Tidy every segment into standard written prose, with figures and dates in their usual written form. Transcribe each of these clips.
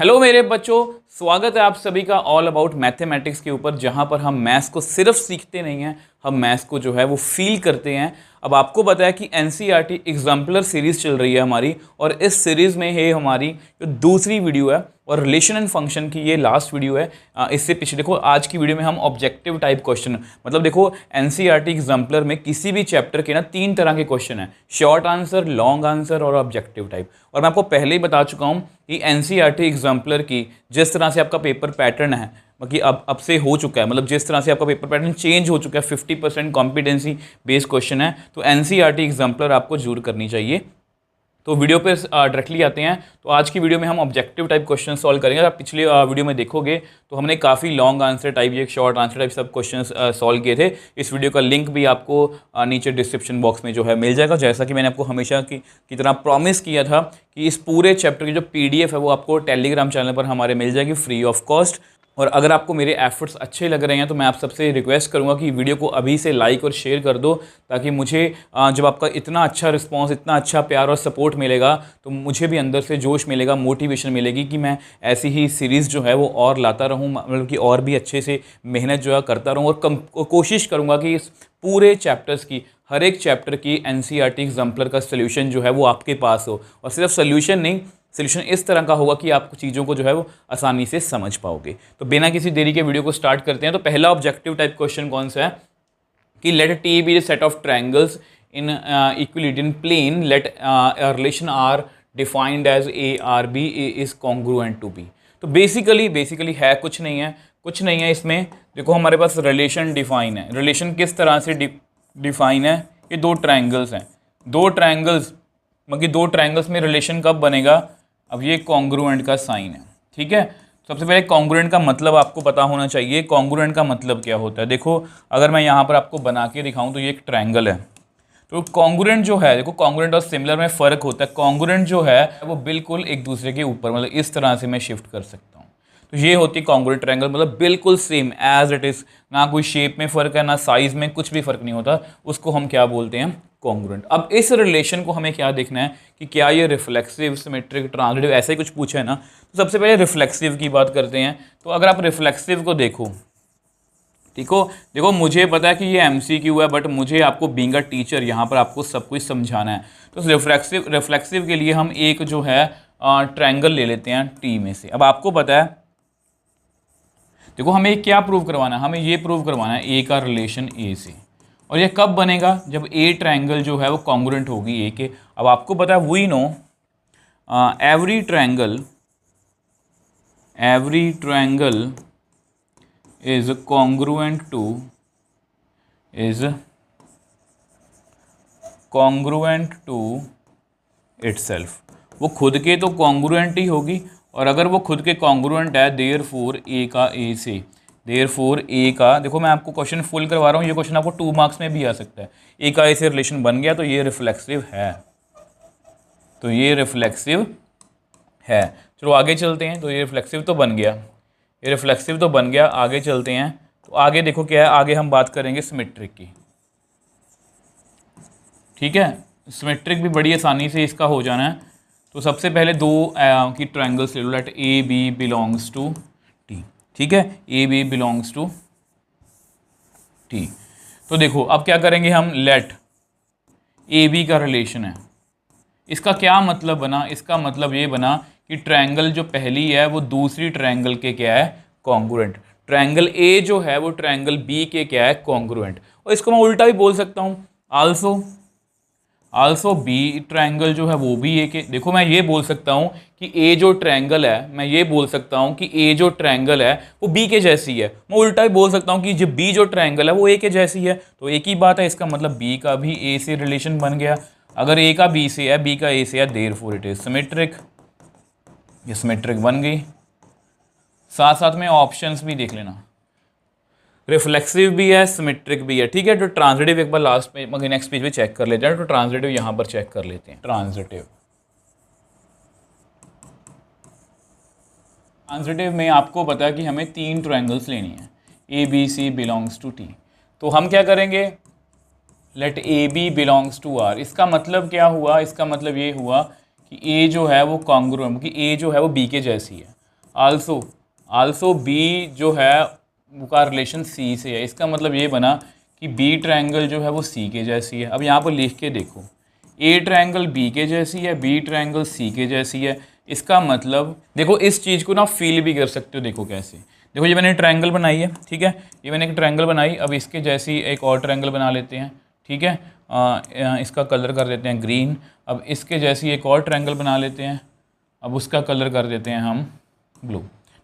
Hello मेरे बच्चों, स्वागत है आप सभी का ऑल अबाउट मैथमेटिक्स के ऊपर, जहां पर हम मैथ्स को सिर्फ सीखते नहीं हैं, हम मैथ्स को जो है वो फील करते हैं। अब आपको पता है कि एनसीईआरटी एग्जाम्पलर सीरीज चल रही है हमारी, और इस सीरीज में है हमारी जो दूसरी वीडियो है और रिलेशन एंड फंक्शन की ये लास्ट वीडियो है। इससे पीछे देखो, आज की वीडियो में हम ऑब्जेक्टिव टाइप क्वेश्चन, मतलब देखो एनसीईआरटी एग्जाम्पलर में किसी भी चैप्टर के ना 3 तरह के क्वेश्चन हैं, शॉर्ट आंसर, लॉन्ग आंसर और ऑब्जेक्टिव टाइप। और मैं आपको पहले ही बता चुका हूँ कि एनसीईआरटी एग्जाम्पलर की जिस तरह से आपका पेपर पैटर्न है, बाकी अब से हो चुका है, मतलब जिस तरह से आपका पेपर पैटर्न चेंज हो चुका है, 50% कॉम्पिटेंसी बेस्ड क्वेश्चन है, तो एनसीईआरटी एग्जाम्पलर आपको जरूर करनी चाहिए। तो वीडियो पे डायरेक्टली आते हैं। तो आज की वीडियो में हम ऑब्जेक्टिव टाइप क्वेश्चन सॉल्व करेंगे। आप पिछले वीडियो में देखोगे तो हमने काफ़ी लॉन्ग आंसर टाइप, एक शॉर्ट आंसर टाइप सब क्वेश्चन सॉल्व किए थे। इस वीडियो का लिंक भी आपको नीचे डिस्क्रिप्शन बॉक्स में जो है मिल जाएगा। जैसा कि मैंने आपको हमेशा की तरह प्रॉमिस किया था कि इस पूरे चैप्टर की जो PDF है वो आपको टेलीग्राम चैनल पर हमारे मिल जाएगी फ्री ऑफ कॉस्ट। और अगर आपको मेरे एफर्ट्स अच्छे लग रहे हैं तो मैं आप सबसे रिक्वेस्ट करूंगा कि वीडियो को अभी से लाइक और शेयर कर दो, ताकि मुझे जब आपका इतना अच्छा रिस्पांस, इतना अच्छा प्यार और सपोर्ट मिलेगा तो मुझे भी अंदर से जोश मिलेगा, मोटिवेशन मिलेगी कि मैं ऐसी ही सीरीज़ जो है वो और लाता रहूं, मतलब कि और भी अच्छे से मेहनत जो है करता रहूं, और कोशिश करूँगा कि इस पूरे चैप्टर्स की, हर एक चैप्टर की एनसीईआरटी एग्जाम्पलर का सोल्यूशन जो है वो आपके पास हो। और सिर्फ सोल्यूशन नहीं, सोल्यूशन इस तरह का होगा कि आप चीज़ों को जो है वो आसानी से समझ पाओगे। तो बिना किसी देरी के वीडियो को स्टार्ट करते हैं। तो पहला ऑब्जेक्टिव टाइप क्वेश्चन कौन सा है कि let T be the set of triangles in Euclidean plane, let relation R defined as A R B, A is congruent to B. तो बेसिकली है कुछ नहीं है इसमें। देखो हमारे पास रिलेशन डिफाइन है। रिलेशन किस तरह से डिफाइन है? ये दो ट्रायंगल्स हैं, दो ट्रायंगल्स में रिलेशन कब बनेगा? अब ये कॉन्ग्रुएंट का साइन है, ठीक है। सबसे पहले कॉन्ग्रुएंट का मतलब आपको पता होना चाहिए। कॉन्ग्रुएंट का मतलब क्या होता है? देखो अगर मैं यहाँ पर आपको बना के दिखाऊं तो ये एक ट्रायंगल है। तो कॉन्ग्रुएंट जो है, देखो कॉन्ग्रुएंट और सिमिलर में फ़र्क होता है। कॉन्ग्रुएंट जो है वो बिल्कुल एक दूसरे के ऊपर, मतलब इस तरह से मैं शिफ्ट कर सकता हूँ। तो ये होती है कॉन्ग्रुएंट ट्रायंगल, मतलब बिल्कुल सेम एज इट इज़, ना कोई शेप में फ़र्क है, ना साइज़ में, कुछ भी फ़र्क नहीं होता। उसको हम क्या बोलते हैं? कॉन्ग्रुएंट। अब इस रिलेशन को हमें क्या देखना है कि क्या ये रिफ्लेक्सिव, सिमेट्रिक, ट्रांजिटिव, ऐसा ही कुछ पूछा है ना। तो सबसे पहले रिफ्लेक्सिव की बात करते हैं। तो अगर आप रिफ्लेक्सिव को देखो, देखो मुझे पता है कि ये MCQ है, बट मुझे आपको बीइंग अ टीचर यहाँ पर आपको सब कुछ समझाना है। तो रिफ्लेक्सिव के लिए हम एक जो है ट्रायंगल ले लेते हैं T में से। अब आपको पता है, देखो हमें क्या प्रूव करवाना है? हमें ये प्रूव करवाना है A का रिलेशन A से। और ये कब बनेगा? जब A ट्रायंगल जो है वो कॉन्ग्रुएंट होगी A के। अब आपको पता है, we know every triangle is congruent to itself. वो खुद के तो कॉन्ग्रुएंट ही होगी, और अगर वो खुद के कॉन्ग्रुएंट है, देयरफॉर A का A से, देयरफॉर A का, देखो मैं आपको क्वेश्चन फुल करवा रहा हूँ, ये क्वेश्चन आपको 2 मार्क्स में भी आ सकता है। A का A से रिलेशन बन गया तो ये रिफ्लेक्सिव है, चलो आगे चलते हैं। तो ये रिफ्लेक्सिव तो बन गया, आगे चलते हैं। तो आगे देखो क्या है, आगे हम बात करेंगे सिमेट्रिक की, ठीक है। सिमेट्रिक भी बड़ी आसानी से इसका हो जाना है। तो सबसे पहले दो की ट्रायंगल्स ले लो, let A B belongs to T, ठीक है। A B belongs to T. तो देखो अब क्या करेंगे हम, लेट ए बी का रिलेशन है। इसका क्या मतलब बना? इसका मतलब ये बना कि ट्रायंगल जो पहली है वो दूसरी ट्रायंगल के क्या है? कॉन्ग्रुएंट। ट्रायंगल ए जो है वो ट्रायंगल बी के क्या है? कॉन्ग्रुएंट। और इसको मैं उल्टा भी बोल सकता हूँ, आल्सो बी ट्रायंगल जो है वो भी ए के। देखो मैं ये बोल सकता हूँ कि ए जो ट्रायंगल है, वो बी के जैसी है। मैं उल्टा भी बोल सकता हूँ कि जो बी जो ट्रायंगल है वो ए के जैसी है। तो एक ही बात है, इसका मतलब बी का भी ए से रिलेशन बन गया। अगर ए का बी से है, बी का ए से है, देयरफॉर इट इज सिमेट्रिक। ये सिमेट्रिक बन गई। साथ साथ में ऑप्शंस भी देख लेना, रिफ्लेक्सिव भी है, सिमेट्रिक भी है, ठीक है। तो ट्रांजिटिव एक बार लास्ट में, मगर नेक्स्ट पेज पे चेक कर लेते हैं। तो ट्रांजिटिव यहाँ पर चेक कर लेते हैं। ट्रांजिटिव में आपको पता है कि हमें 3 ट्रायंगल्स लेनी है, A B C belongs to T. तो हम क्या करेंगे, let A B belongs to R. इसका मतलब क्या हुआ? इसका मतलब ये हुआ कि ए जो है वो कॉन्ग्रुएंट, कि ए जो है वो बी के जैसी है। आल्सो आल्सो बी जो है का रिलेशन सी से है। इसका मतलब ये बना कि बी ट्रायंगल जो है वो सी के जैसी है। अब यहाँ पर लिख के देखो, ए ट्रायंगल बी के जैसी है, बी ट्रायंगल सी के जैसी है। इसका मतलब देखो इस चीज़ को ना फील भी कर सकते हो। देखो कैसे, देखो ये मैंने ट्रायंगल बनाई है, ठीक है, ये मैंने एक ट्रायंगल बनाई। अब इसके जैसी एक और ट्रायंगल बना लेते हैं, ठीक है, इसका कलर कर देते हैं ग्रीन। अब इसके जैसी एक और ट्रायंगल बना लेते हैं, अब उसका कलर कर देते हैं हम ब्लू,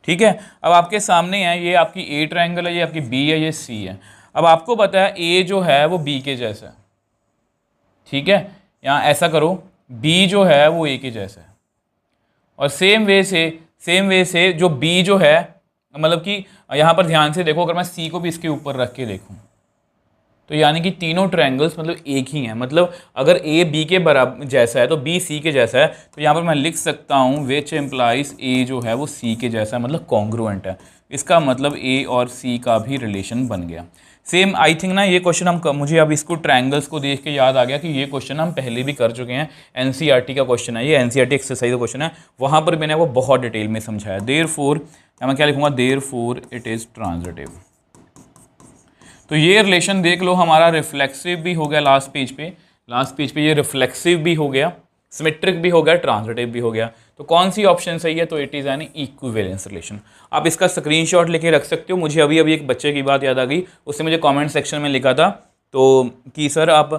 ठीक है। अब आपके सामने है, ये आपकी ए ट्रायंगल है, ये आपकी बी है, ये सी है। अब आपको पता है ए जो है वो बी के जैसा है, ठीक है। यहाँ ऐसा करो, बी जो है वो ए के जैसा है, और सेम वे से जो बी जो है, मतलब कि यहाँ पर ध्यान से देखो, अगर मैं सी को भी इसके ऊपर रख के देखूँ तो यानी कि तीनों ट्रायंगल्स मतलब एक ही हैं। मतलब अगर ए बी के बराबर जैसा है तो बी सी के जैसा है, तो यहाँ पर मैं लिख सकता हूँ विच एम्प्लाइज ए जो है वो सी के जैसा है, मतलब कॉन्ग्रुएंट है। इसका मतलब ए और सी का भी रिलेशन बन गया। सेम आई थिंक ना ये क्वेश्चन हम, मुझे अब इसको ट्रायंगल्स को देख के याद आ गया कि ये क्वेश्चन हम पहले भी कर चुके हैं। एनसीईआरटी का क्वेश्चन है, ये एनसीईआरटी एक्सरसाइज का क्वेश्चन है, वहाँ पर मैंने वो बहुत डिटेल में समझाया। देयरफॉर मैं क्या लिखूँगा, देयरफॉर इट इज़ ट्रांजिटिव। तो ये रिलेशन देख लो, हमारा रिफ्लेक्सिव भी हो गया लास्ट पेज पे ये रिफ्लेक्सिव भी हो गया, सिमेट्रिक भी हो गया, ट्रांजिटिव भी हो गया। तो कौन सी ऑप्शन सही है, तो it is an equivalence relation. आप इसका स्क्रीनशॉट लेके रख सकते हो। मुझे अभी एक बच्चे की बात याद आ गई, उसने मुझे कमेंट सेक्शन में लिखा था तो कि सर आप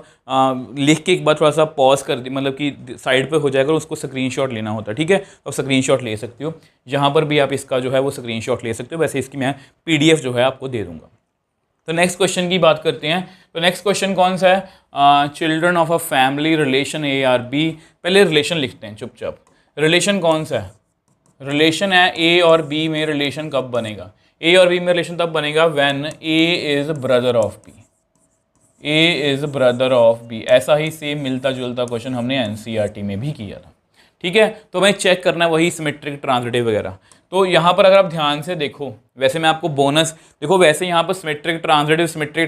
लिख के एक बार थोड़ा सा पॉज कर दी, मतलब कि साइड पे हो जाएगा, उसको स्क्रीनशॉट लेना होता है, ठीक है। तो स्क्रीनशॉट ले सकते हो, जहाँ पर भी आप इसका जो है वो स्क्रीनशॉट ले सकते हो। वैसे इसकी मैं PDF जो है आपको दे दूँगा। तो नेक्स्ट क्वेश्चन की बात करते हैं। तो नेक्स्ट क्वेश्चन कौन सा है, children of a family relation A R B. पहले रिलेशन लिखते हैं चुपचाप। रिलेशन कौन सा है, रिलेशन है ए और बी में। रिलेशन कब बनेगा, ए और बी में रिलेशन तब बनेगा when A is brother of B, A is brother of B. ऐसा ही सेम मिलता जुलता क्वेश्चन हमने एनसीईआरटी में भी किया था, ठीक है। तो हमें चेक करना है वही सिमेट्रिक, ट्रांजिटिव वगैरह। तो यहाँ पर अगर आप ध्यान से देखो, वैसे मैं आपको बोनस देखो, वैसे यहाँ पर सिमेट्रिक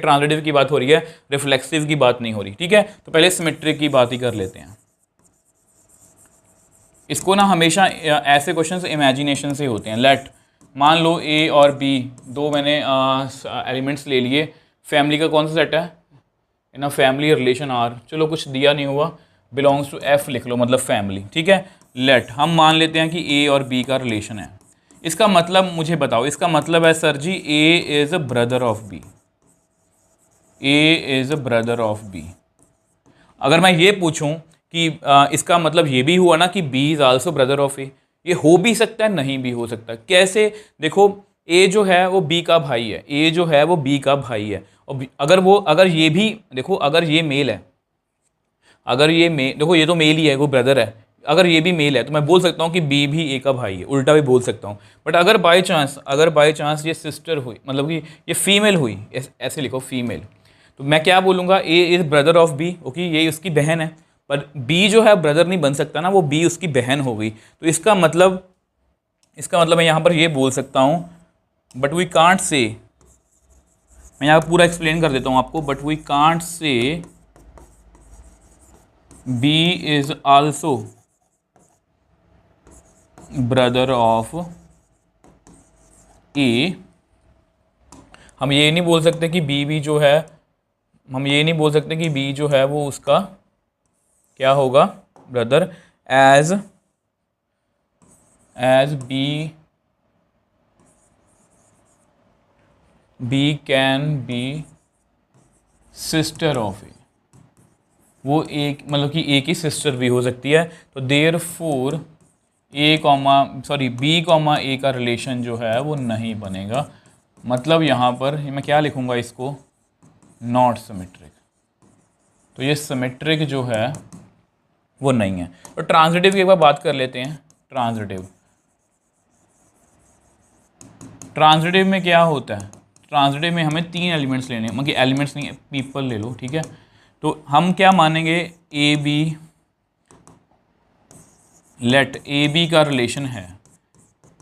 ट्रांजिटिव की बात हो रही है, रिफ्लेक्सिव की बात नहीं हो रही, ठीक है। तो पहले सिमेट्रिक की बात ही कर लेते हैं। इसको ना हमेशा ऐसे क्वेश्चन इमेजिनेशन से होते हैं। लेट मान लो ए और बी दो मैंने एलिमेंट्स ले लिए। फैमिली का कौन सा सेट है, इन अ फैमिली रिलेशन आर, चलो कुछ दिया नहीं हुआ, बिलोंग्स टू एफ लिख लो, मतलब फैमिली, ठीक है। लेट हम मान लेते हैं कि ए और बी का रिलेशन है। इसका मतलब मुझे बताओ, इसका मतलब है sir ji A is a brother of B, A is a brother of B. अगर मैं ये पूछूं कि इसका मतलब ये भी हुआ ना कि B is also brother of A, ये हो भी सकता है, नहीं भी हो सकता। कैसे, देखो ए जो है वो बी का भाई है, ए जो है वो बी का भाई है। और अगर ये भी देखो, अगर ये मेल है, अगर ये देखो ये तो मेल ही है, वो ब्रदर है। अगर ये भी मेल है तो मैं बोल सकता हूँ कि बी भी ए का भाई है, उल्टा भी बोल सकता हूँ। बट अगर बाय चांस ये सिस्टर हुई, मतलब कि ये फीमेल हुई, ऐसे लिखो फीमेल, तो मैं क्या बोलूँगा, A is brother of B, okay, ये उसकी बहन है। पर बी जो है ब्रदर नहीं बन सकता ना, वो बी उसकी बहन हो गई। तो इसका मतलब मैं यहाँ पर ये बोल सकता हूँ, बट वी कांट से, मैं यहाँ पूरा एक्सप्लेन कर देता हूँ आपको, but we can't say B is also brother of A. हम ये नहीं बोल सकते कि बी जो है, हम ये नहीं बोल सकते कि बी जो है वो उसका क्या होगा, brother, as B can be sister of A, वो एक मतलब कि ए की सिस्टर भी हो सकती है। तो देयरफॉर बी कॉमा ए का रिलेशन जो है वो नहीं बनेगा। मतलब यहाँ पर मैं क्या लिखूँगा इसको, नॉट सिमेट्रिक। तो ये सिमेट्रिक जो है वो नहीं है। तो ट्रांजिटिव की एक बार बात कर लेते हैं। ट्रांजिटिव में क्या होता है, ट्रांजिटिव में हमें 3 एलिमेंट्स लेने हैं, मतलब एलिमेंट्स नहीं, पीपल ले लो, ठीक है। तो हम क्या मानेंगे, A B, let A B का रिलेशन है।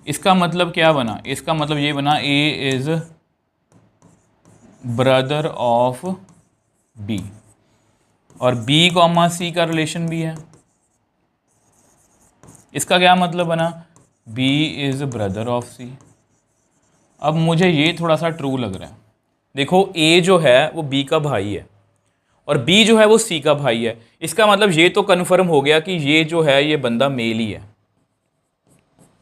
इसका मतलब क्या बना, इसका मतलब ये बना A is brother of B, और बी कॉमा सी का रिलेशन भी है। इसका क्या मतलब बना, B is brother of C. अब मुझे ये थोड़ा सा ट्रू लग रहा है। देखो ए जो है वो बी का भाई है और बी जो है वो सी का भाई है। इसका मतलब ये तो कन्फर्म हो गया कि ये जो है ये बंदा मेल ही है।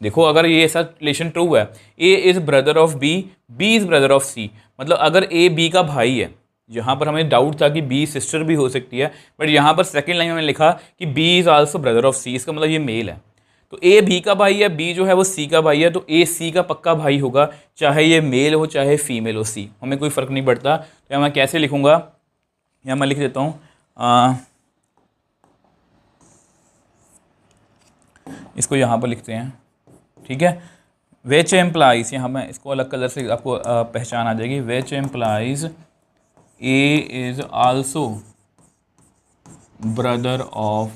देखो अगर ये ऐसा रिलेशन ट्रू है, A is brother of B, B is brother of C, मतलब अगर ए बी का भाई है, यहाँ पर हमें डाउट था कि बी सिस्टर भी हो सकती है, बट यहाँ पर सेकंड लाइन में लिखा कि B is also brother of C, इसका मतलब ये मेल है। तो ए बी का भाई है, बी जो है वो सी का भाई है, तो ए सी का पक्का भाई होगा, चाहे ये मेल हो चाहे फीमेल हो, सी हमें कोई फ़र्क नहीं पड़ता। तो यहाँ मैं कैसे लिखूँगा, यहाँ मैं लिख देता हूँ, इसको यहाँ पर लिखते हैं, ठीक है। विच एम्प्लाइज, यहाँ मैं इसको अलग कलर से आपको पहचान आ जाएगी। Which implies A is also brother of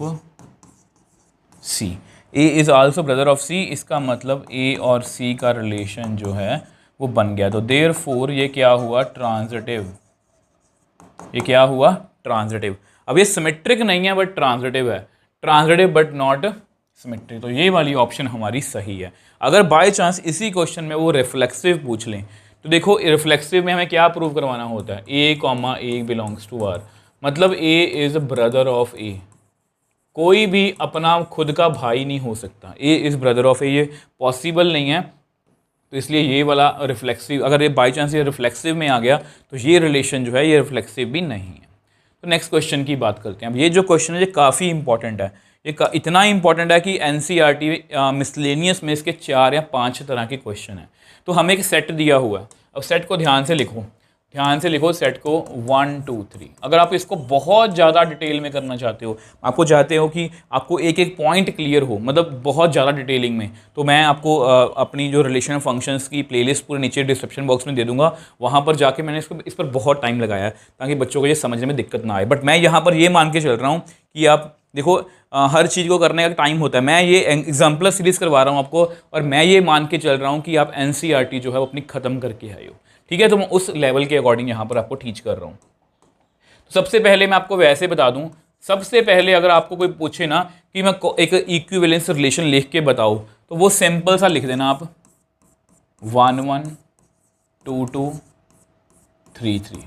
C, A is also brother of C, इसका मतलब ए और सी का रिलेशन जो है वो बन गया। तो देयरफॉर ये क्या हुआ, ट्रांजिटिव। ये क्या हुआ, ट्रांजिटिव। अब ये सिमेट्रिक नहीं है बट ट्रांजिटिव है, ट्रांजिटिव बट नॉट सिमेट्रिक। तो ये वाली ऑप्शन हमारी सही है। अगर बाय चांस इसी क्वेश्चन में वो रिफ्लेक्सिव पूछ लें, तो देखो रिफ्लेक्सिव में हमें क्या प्रूव करवाना होता है, A comma A belongs to R, मतलब A is brother of A. कोई भी अपना खुद का भाई नहीं हो सकता, A is brother of A, ये पॉसिबल नहीं है। तो इसलिए ये वाला रिफ्लेक्सिव, अगर ये बाई चांस ये रिफ्लेक्सिव में आ गया तो ये रिलेशन जो है ये रिफ्लेक्सिव भी नहीं है। तो नेक्स्ट क्वेश्चन की बात करते हैं। अब ये जो क्वेश्चन है ये काफ़ी इंपॉर्टेंट है, ये इतना इंपॉर्टेंट है कि एनसीईआरटी मिसलेनियस में इसके 4 या 5 तरह के क्वेश्चन हैं। तो हमें एक सेट दिया हुआ है, अब सेट को ध्यान से लिखो, ध्यान से लिखो सेट को 1 2 3। अगर आप इसको बहुत ज़्यादा डिटेल में करना चाहते हो, आपको चाहते हो कि आपको एक एक पॉइंट क्लियर हो, मतलब बहुत ज़्यादा डिटेलिंग में, तो मैं आपको अपनी जो रिलेशन फंक्शंस की प्लेलिस्ट पूरे नीचे डिस्क्रिप्शन बॉक्स में दे दूंगा। वहाँ पर जाके मैंने इस पर बहुत टाइम लगाया है ताकि बच्चों को ये समझने में दिक्कत ना आए। बट मैं यहाँ पर ये मान के चल रहा हूँ कि आप देखो हर चीज़ को करने का टाइम होता है। मैं ये एग्जाम्पलर सीरीज़ करवा रहा हूँ आपको, और मैं ये मान के चल रहा हूँ कि आप एनसीईआरटी जो है वो अपनी ख़त्म करके आए हो, ठीक है। तो मैं उस लेवल के अकॉर्डिंग यहाँ पर आपको टीच कर रहा हूँ। तो सबसे पहले मैं आपको वैसे बता दूँ, सबसे पहले अगर आपको कोई पूछे ना कि मैं एक इक्विवेलेंस रिलेशन लिख के बताओ, तो वो सिंपल सा लिख देना आप 1 1 2 2 3 3।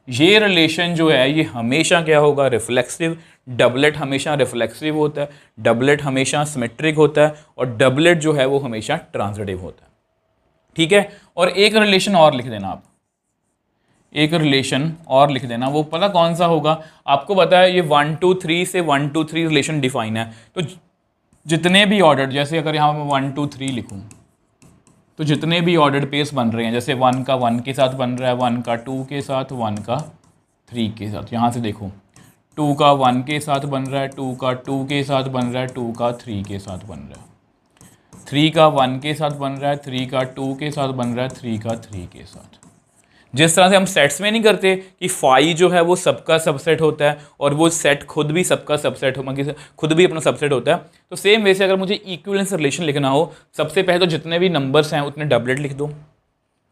ये रिलेशन जो है ये हमेशा क्या होगा, रिफ्लेक्सिव। डबलेट हमेशा रिफ्लेक्सिव होता है, डबलेट हमेशा सिमेट्रिक होता है, और डबलेट जो है वो हमेशा ट्रांजिटिव होता है, ठीक है। और एक रिलेशन और लिख देना आप, एक रिलेशन और लिख देना, वो पता कौन सा होगा, आपको पता है ये 1 2 3 से 1 2 3 रिलेशन डिफाइन है। तो जितने भी ऑर्डर, जैसे अगर यहाँ मैं 1 2 3 लिखूँ, तो जितने भी ऑर्डर्ड पेयर्स बन रहे हैं, जैसे 1 का 1 के साथ बन रहा है, 1 का 2 के साथ, 1 का 3 के साथ, यहाँ से देखो 2 का 1 के साथ बन रहा है, 2 का 2 के साथ बन रहा है, 2 का 3 के साथ बन रहा है, 3 का 1 के साथ बन रहा है, 3 का 2 के साथ बन रहा है, 3 का 3 के साथ। जिस तरह से हम सेट्स में नहीं करते कि फाई जो है वो सबका सबसेट होता है और वो सेट खुद भी सबका सबसेट हो, खुद भी अपना सबसेट होता है, तो सेम वे से अगर मुझे इक्विवेलेंस रिलेशन लिखना हो, सबसे पहले तो जितने भी नंबर्स हैं उतने डबलेट लिख दो।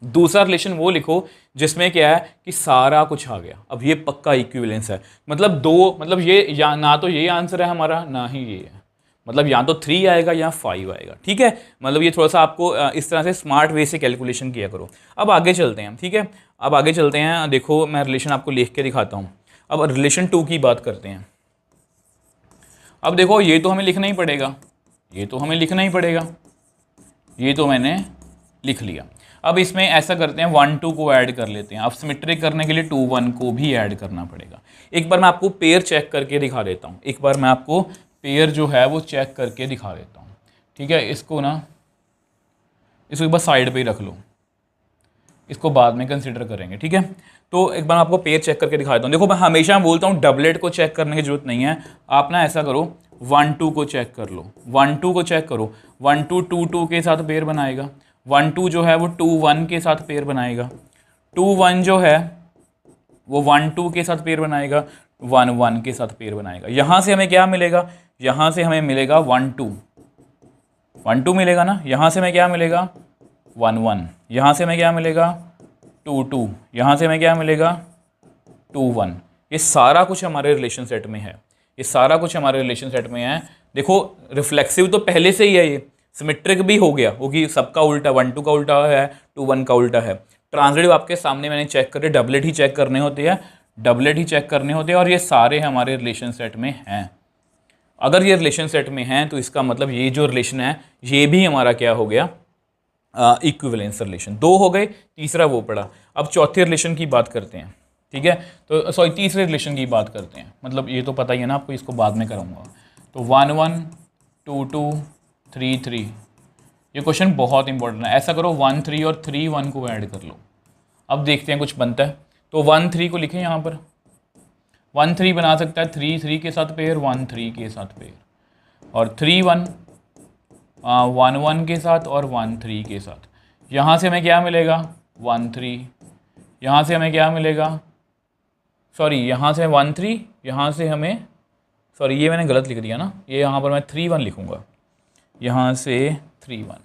दूसरा रिलेशन वो लिखो जिसमें क्या है कि सारा कुछ आ गया, अब ये पक्का इक्विवेलेंस है। मतलब दो, मतलब ये या ना तो ये आंसर है हमारा ना ही ये है, मतलब या तो 3 आएगा या 5 आएगा, ठीक है। मतलब ये थोड़ा सा आपको इस तरह से स्मार्ट वे से कैलकुलेशन किया करो। अब आगे चलते हैं, ठीक है, अब आगे चलते हैं। देखो मैं रिलेशन आपको लिख के दिखाता हूँ। अब रिलेशन 2 की बात करते हैं। अब देखो ये तो हमें लिखना ही पड़ेगा, ये तो हमें लिखना ही पड़ेगा, ये तो मैंने लिख लिया। अब इसमें ऐसा करते हैं 1 2 को ऐड कर लेते हैं। अब सिमेट्रिक करने के लिए 2 1 को भी ऐड करना पड़ेगा। एक बार मैं आपको पेयर चेक करके दिखा देता हूँ, एक बार मैं आपको पेयर जो है वो चेक करके दिखा देता हूँ, ठीक है। इसको ना, इसको एक बार साइड पे ही रख लो, इसको बाद में कंसिडर करेंगे, ठीक है। तो एक बार आपको पेयर चेक करके दिखा देता हूँ। देखो मैं हमेशा बोलता हूँ डबलेट को चेक करने की जरूरत नहीं है, आप ना ऐसा करो 1 2 को चेक कर लो, 1 2 को चेक करो। 1 2 2 2 के साथ पेयर बनाएगा, 1 2 जो है वो 2 1 के साथ पेयर बनाएगा, 2 1 जो है वो 1 2 के साथ पेयर बनाएगा, 1 1 के साथ पेयर बनाएगा। यहाँ से हमें क्या मिलेगा, यहाँ से हमें मिलेगा 1 2 1 2 मिलेगा ना, यहाँ से हमें क्या मिलेगा 1 1, यहाँ से हमें क्या मिलेगा 2 2, यहाँ से हमें क्या मिलेगा 2 1। ये सारा कुछ हमारे रिलेशन सेट में है, ये सारा कुछ हमारे रिलेशन सेट में है। देखो रिफ्लेक्सिव तो पहले से ही है, ये सिमेट्रिक भी हो गया, क्योंकि सबका उल्टा 1 2 का उल्टा है, 2 1 का उल्टा है। ट्रांजिटिव आपके सामने मैंने चेक करे, डबलेट ही चेक करने होते हैं, डबलेट ही चेक करने होते हैं, और ये सारे हमारे रिलेशन सेट में हैं। अगर ये रिलेशन सेट में हैं तो इसका मतलब ये जो रिलेशन है ये भी हमारा क्या हो गया, इक्विवेलेंस रिलेशन। 2 हो गए, तीसरा वो पड़ा। अब चौथे रिलेशन की बात करते हैं, ठीक है। तो सॉरी, तीसरे रिलेशन की बात करते हैं, मतलब ये तो पता ही है ना आपको, इसको बाद में करूँगा। तो 1 1 2 2 3 3, ये क्वेश्चन बहुत इंपॉर्टेंट है। ऐसा करो 1 3 और 3 1 को ऐड कर लो। अब देखते हैं कुछ बनता है। तो 1 3 को लिखें यहाँ पर, 1 3 बना सकता है 3 3 के साथ पेयर, 1 3 के साथ पेयर, और 3 1 1 1 के साथ और 1 3 के साथ। यहाँ से हमें क्या मिलेगा 1 3, यहाँ से हमें क्या मिलेगा, सॉरी यहाँ से 1 3, यहाँ से हमें, सॉरी ये मैंने गलत लिख दिया ना, ये यहाँ पर मैं 3 1 लिखूँगा, यहाँ से 3 1,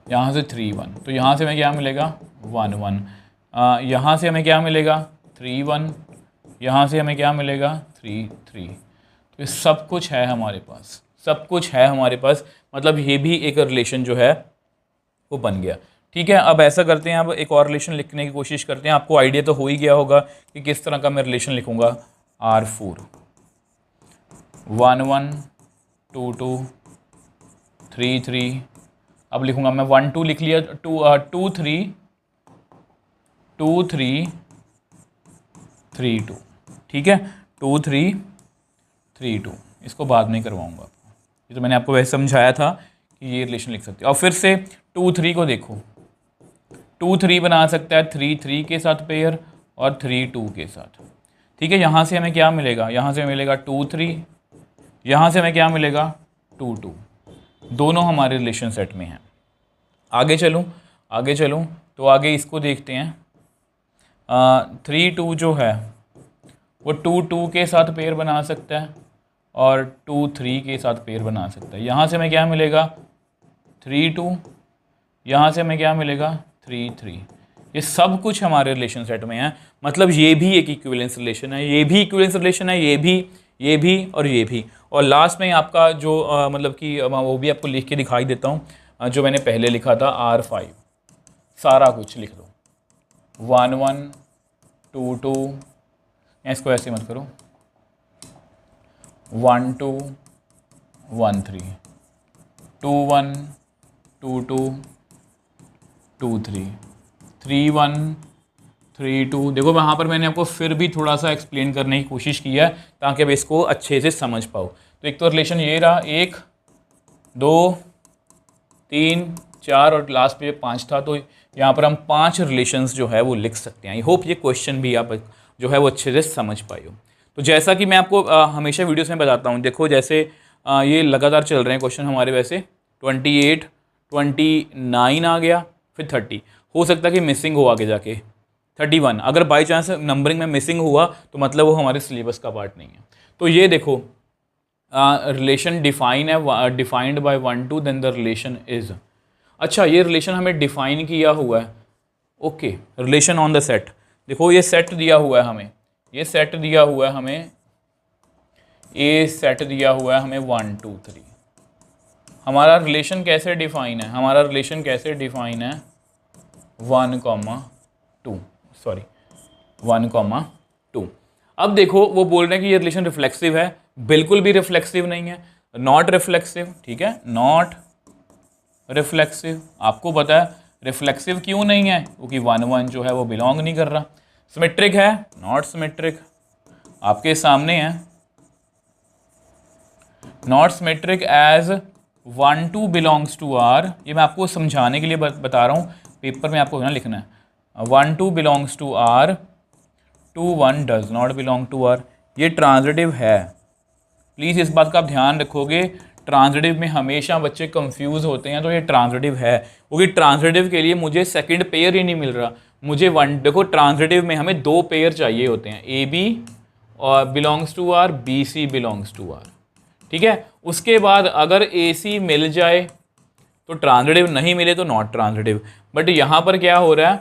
यहाँ से 3 1, तो यहाँ से हमें क्या मिलेगा 1 1, यहाँ से हमें क्या मिलेगा 3 1, यहाँ से हमें क्या मिलेगा 3 3। तो ये सब कुछ है हमारे पास, सब कुछ है हमारे पास, मतलब ये भी एक रिलेशन जो है वो बन गया, ठीक है। अब ऐसा करते हैं, अब एक और रिलेशन लिखने की कोशिश करते हैं। आपको आइडिया तो हो ही गया होगा कि किस तरह का मैं रिलेशन लिखूँगा। R4 1 1 2 2 3 3, अब लिखूँगा मैं 1 2 लिख लिया, 2 3 2 3 3 2, ठीक है, 2 3 3 2, इसको बाद में करवाऊँगा आपको, ये तो मैंने आपको वैसे समझाया था कि ये रिलेशन लिख सकते हैं। और फिर से 2 3 को देखो, 2 3 बना सकता है 3 3 के साथ पेयर और 3 2 के साथ, ठीक है। यहाँ से हमें क्या मिलेगा, यहाँ से मिलेगा 2 3, यहाँ से हमें क्या मिलेगा 2 2, दोनों हमारे रिलेशन सेट में हैं। आगे चलूँ, आगे चलूँ तो आगे इसको देखते हैं। 3 2 जो है वो 2 2 के साथ पेयर बना सकता है और 2 3 के साथ पेयर बना सकता है। यहाँ से हमें क्या मिलेगा 3 2, यहाँ से हमें क्या मिलेगा 3 3। ये सब कुछ हमारे रिलेशन सेट में है, मतलब ये भी एक इक्विवेलेंस रिलेशन है, ये भी इक्विवेलेंस रिलेशन है, ये भी और ये भी। और लास्ट में आपका जो मतलब कि वो भी आपको लिख के दिखाई देता हूँ, जो मैंने पहले लिखा था R5, सारा कुछ लिख दो, 1 1 2 2, इसको ऐसे मत करो, 1 2 1 3 2 1 2 2 2 3 3 1 3 2। देखो वहाँ पर मैंने आपको फिर भी थोड़ा सा एक्सप्लेन करने की कोशिश की है ताकि अब इसको अच्छे से समझ पाओ। तो एक तो रिलेशन ये रहा, 1 2 3 4 और लास्ट पे 5 था, तो यहाँ पर हम 5 रिलेशंस जो है वो लिख सकते हैं। आई होप ये क्वेश्चन भी आप जो है वो अच्छे से समझ पाए हो। तो जैसा कि मैं आपको हमेशा वीडियोस में बताता हूँ, देखो जैसे ये लगातार चल रहे हैं क्वेश्चन हमारे, वैसे 28 29 आ गया, फिर 30, हो सकता है कि मिसिंग हो आगे जाके 31। अगर बाई चांस नंबरिंग में मिसिंग हुआ तो मतलब वो हमारे सिलेबस का पार्ट नहीं है। तो ये देखो रिलेशन डिफाइन है, defined by 1 2, then the relation is. अच्छा, ये रिलेशन हमें डिफाइन किया हुआ है, okay. Relation on the set, देखो ये सेट दिया हुआ है हमें, ये सेट दिया हुआ है हमें, ये सेट दिया हुआ है हमें 1 2 3। हमारा रिलेशन कैसे डिफाइन है, हमारा रिलेशन कैसे डिफाइन है 1 2, सॉरी 1 2। अब देखो वो बोल रहे हैं कि ये रिलेशन रिफ्लेक्सिव है, बिल्कुल भी रिफ्लेक्सिव नहीं है, नॉट रिफ्लेक्सिव, ठीक है, नॉट रिफ्लेक्सिव। आपको पता है रिफ्लेक्सिव क्यों नहीं है, क्योंकि 1 1 जो है वो बिलोंग नहीं कर रहा। सिमेट्रिक है, नॉट सिमेट्रिक, आपके सामने है, not symmetric as 1 2 belongs to R। ये मैं आपको समझाने के लिए बता रहा हूँ, पेपर में आपको ना लिखना है। 1 2 belongs to R, 2 1 does not belong to R। ये ट्रांजिटिव है, प्लीज़ इस बात का आप ध्यान रखोगे। ट्रांजिटिव में हमेशा बच्चे कंफ्यूज होते हैं, तो ये ट्रांजिटिव है, क्योंकि ट्रांजिटिव के लिए मुझे सेकंड पेयर ही नहीं मिल रहा, मुझे देखो ट्रांजिटिव में हमें 2 पेयर चाहिए होते हैं, AB और belongs to R, BC belongs to R, ठीक है। उसके बाद अगर AC मिल जाए तो ट्रांजिटिव, नहीं मिले तो नॉट ट्रांजिटिव। बट यहाँ पर क्या हो रहा है,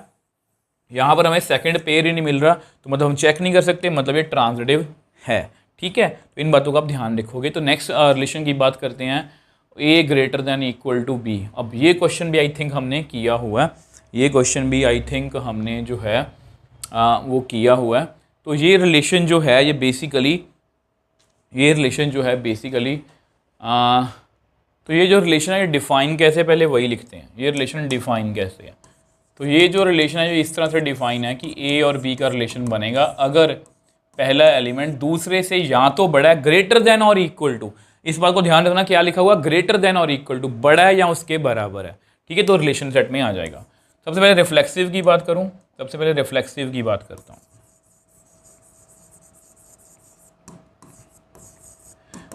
यहाँ पर हमें सेकंड पेयर ही नहीं मिल रहा, तो मतलब हम चेक नहीं कर सकते, मतलब ये ट्रांजिटिव है, ठीक है, तो इन बातों का आप ध्यान रखोगे। तो नेक्स्ट रिलेशन की बात करते हैं, A greater than equal to B. अब ये क्वेश्चन भी आई थिंक हमने किया हुआ है, ये क्वेश्चन भी आई थिंक हमने जो है वो किया हुआ है। तो ये रिलेशन जो है ये बेसिकली, ये रिलेशन जो है बेसिकली तो ये जो रिलेशन है ये डिफ़ाइन कैसे, पहले वही लिखते हैं, ये रिलेशन डिफ़ाइन कैसे है। तो ये जो रिलेशन है ये इस तरह से डिफ़ाइन है कि ए और बी का रिलेशन बनेगा अगर पहला एलिमेंट दूसरे से या तो बड़ा है, ग्रेटर देन और इक्वल टू। इस बात को ध्यान रखना, क्या लिखा हुआ, ग्रेटर देन और इक्वल टू, बड़ा है या उसके बराबर है, ठीक है, तो रिलेशन सेट में आ जाएगा। सबसे पहले रिफ्लेक्सिव की बात करूँ, सबसे पहले रिफ्लेक्सिव की बात करता हूँ।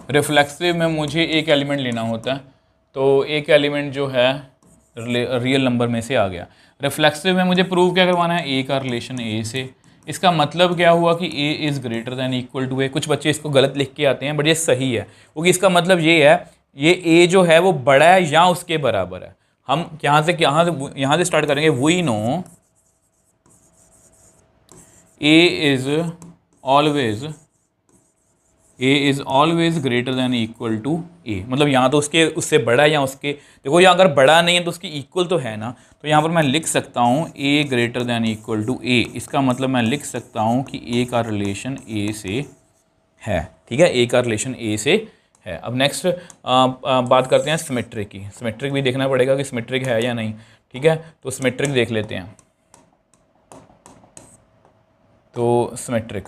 रिफ्लेक्सिव में मुझे एक एलिमेंट लेना होता है, तो एक एलिमेंट जो है रियल नंबर में से आ गया। रिफ्लेक्सिव में मुझे प्रूव क्या करवाना है, ए का रिलेशन ए से। इसका मतलब क्या हुआ कि A is greater than equal to A. कुछ बच्चे इसको गलत लिख के आते हैं बट ये सही है, क्योंकि इसका मतलब ये है ये ए जो है वो बड़ा है या उसके बराबर है। हम यहाँ से स्टार्ट करेंगे। We know A is always greater than equal to A, मतलब यहाँ तो उससे बड़ा है या उसके, देखो यहाँ अगर बड़ा नहीं है तो उसकी इक्वल तो है ना, तो यहाँ पर मैं लिख सकता हूँ ए ग्रेटर दैन इक्वल टू ए। इसका मतलब मैं लिख सकता हूँ कि ए का रिलेशन ए से है, ठीक है, ए का रिलेशन ए से है। अब नेक्स्ट बात करते हैं सिमेट्रिक की। सिमेट्रिक भी देखना पड़ेगा कि सिमेट्रिक है या नहीं, ठीक है, तो सिमेट्रिक देख लेते हैं। तो सिमेट्रिक,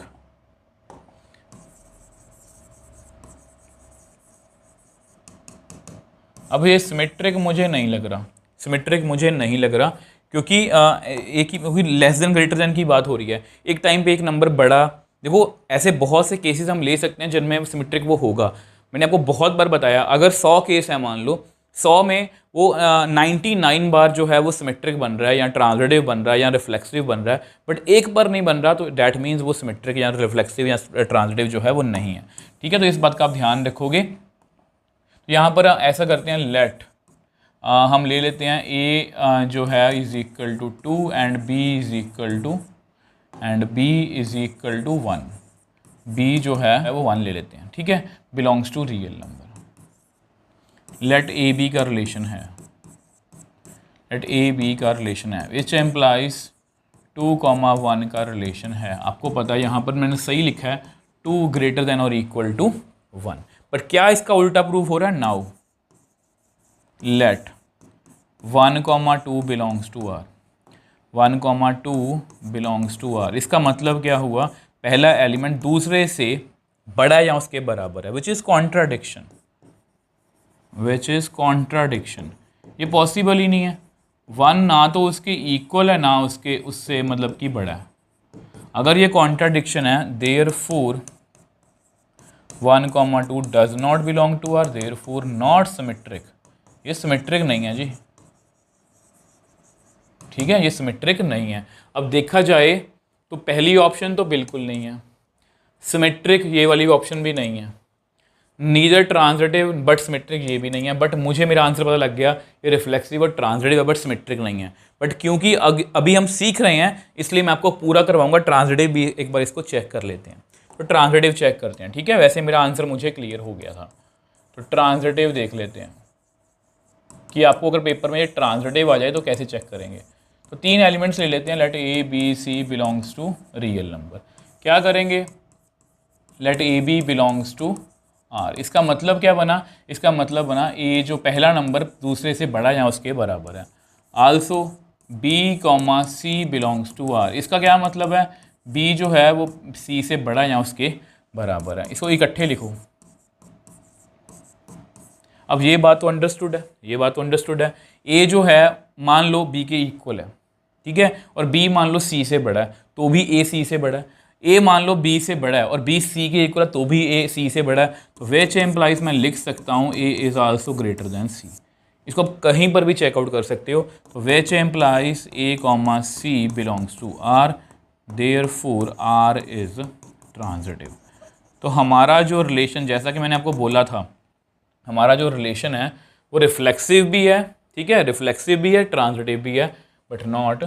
अब ये सिमेट्रिक मुझे नहीं लग रहा, सिमेट्रिक मुझे नहीं लग रहा, क्योंकि एक ही लेस देन ग्रेटर देन की बात हो रही है। एक टाइम पे एक नंबर बड़ा, देखो ऐसे बहुत से केसेस हम ले सकते हैं जिनमें सिमेट्रिक वो होगा। मैंने आपको बहुत बार बताया, अगर 100 केस है मान लो, 100 में वो 99 बार जो है वो सिमेट्रिक बन रहा है या ट्रांजिटिव बन रहा है या रिफ्लेक्सिव बन रहा है, बट एक बार नहीं बन रहा, तो डैट मीन्स वो सिमेट्रिक या रिफ्लेक्सिव या ट्रांजिटिव जो है वो नहीं है, ठीक है। तो इस बात का आप ध्यान रखोगे। तो यहाँ पर ऐसा करते हैं, लेट हम ले लेते हैं ए जो है is equal to 2 and B is equal to 1। B जो है वो 1 ले लेते हैं, ठीक है, belongs to real number. Let A B का रिलेशन है, लेट ए बी का रिलेशन है, विच एम्प्लाइज 2,1 का रिलेशन है। आपको पता है यहाँ पर मैंने सही लिखा है 2 ग्रेटर देन और इक्वल टू 1, पर क्या इसका उल्टा प्रूफ हो रहा है। Now let 1,2 belongs to R, 1,2 belongs to R. इसका मतलब क्या हुआ, पहला एलिमेंट दूसरे से बड़ा या उसके बराबर है, विच इज़ कॉन्ट्राडिक्शन। ये पॉसिबल ही नहीं है। 1 ना तो उसके इक्वल है ना उससे मतलब कि बड़ा है। अगर ये कॉन्ट्राडिक्शन है, therefore 1,2 does not belong to R, therefore not symmetric. ये सिमेट्रिक नहीं है जी, ठीक है, ये सिमेट्रिक नहीं है। अब देखा जाए तो पहली ऑप्शन तो बिल्कुल नहीं है, सिमेट्रिक ये वाली ऑप्शन भी नहीं है, नीदर ट्रांजिटिव बट सिमेट्रिक ये भी नहीं है। बट मुझे मेरा आंसर पता लग गया, ये रिफ्लेक्सिव और ट्रांजिटिव है बट सिमेट्रिक नहीं है। बट क्योंकि अभी हम सीख रहे हैं इसलिए मैं आपको पूरा करवाऊंगा। ट्रांजिटिव भी एक बार इसको चेक कर लेते हैं, तो ट्रांजिटिव चेक करते हैं, ठीक है। वैसे मेरा आंसर मुझे क्लियर हो गया था, तो ट्रांजिटिव देख लेते हैं कि आपको अगर पेपर में ये ट्रांजिटिव आ जाए तो कैसे चेक करेंगे। तो 3 एलिमेंट्स ले लेते हैं, let A B C belongs to real number. क्या करेंगे, let A B belongs to R. इसका मतलब क्या बना, इसका मतलब बना ए जो पहला नंबर दूसरे से बड़ा या उसके बराबर है। Also B comma C belongs to R. इसका क्या मतलब है, बी जो है वो सी से बड़ा या उसके बराबर है। इसको इकट्ठे लिखो। अब ये बात तो अंडरस्टूड है, ये बात तो अंडरस्टूड है। ए जो है मान लो बी के इक्वल है, ठीक है, और बी मान लो सी से बड़ा है तो भी ए सी से बड़ा है। ए मान लो बी से बड़ा है और बी सी के इक्वल है तो भी ए सी से बड़ा है। तो विच एम्प्लाइज मैं लिख सकता हूँ A is also greater than C. इसको आप कहीं पर भी चेकआउट कर सकते हो। तो which implies A comma C belongs to R, therefore R is transitive. तो हमारा जो रिलेशन, जैसा कि मैंने आपको बोला था, हमारा जो रिलेशन है वो रिफ्लेक्सिव भी है, ठीक है, रिफ्लेक्सिव भी है, ट्रांजिटिव भी है, बट नॉट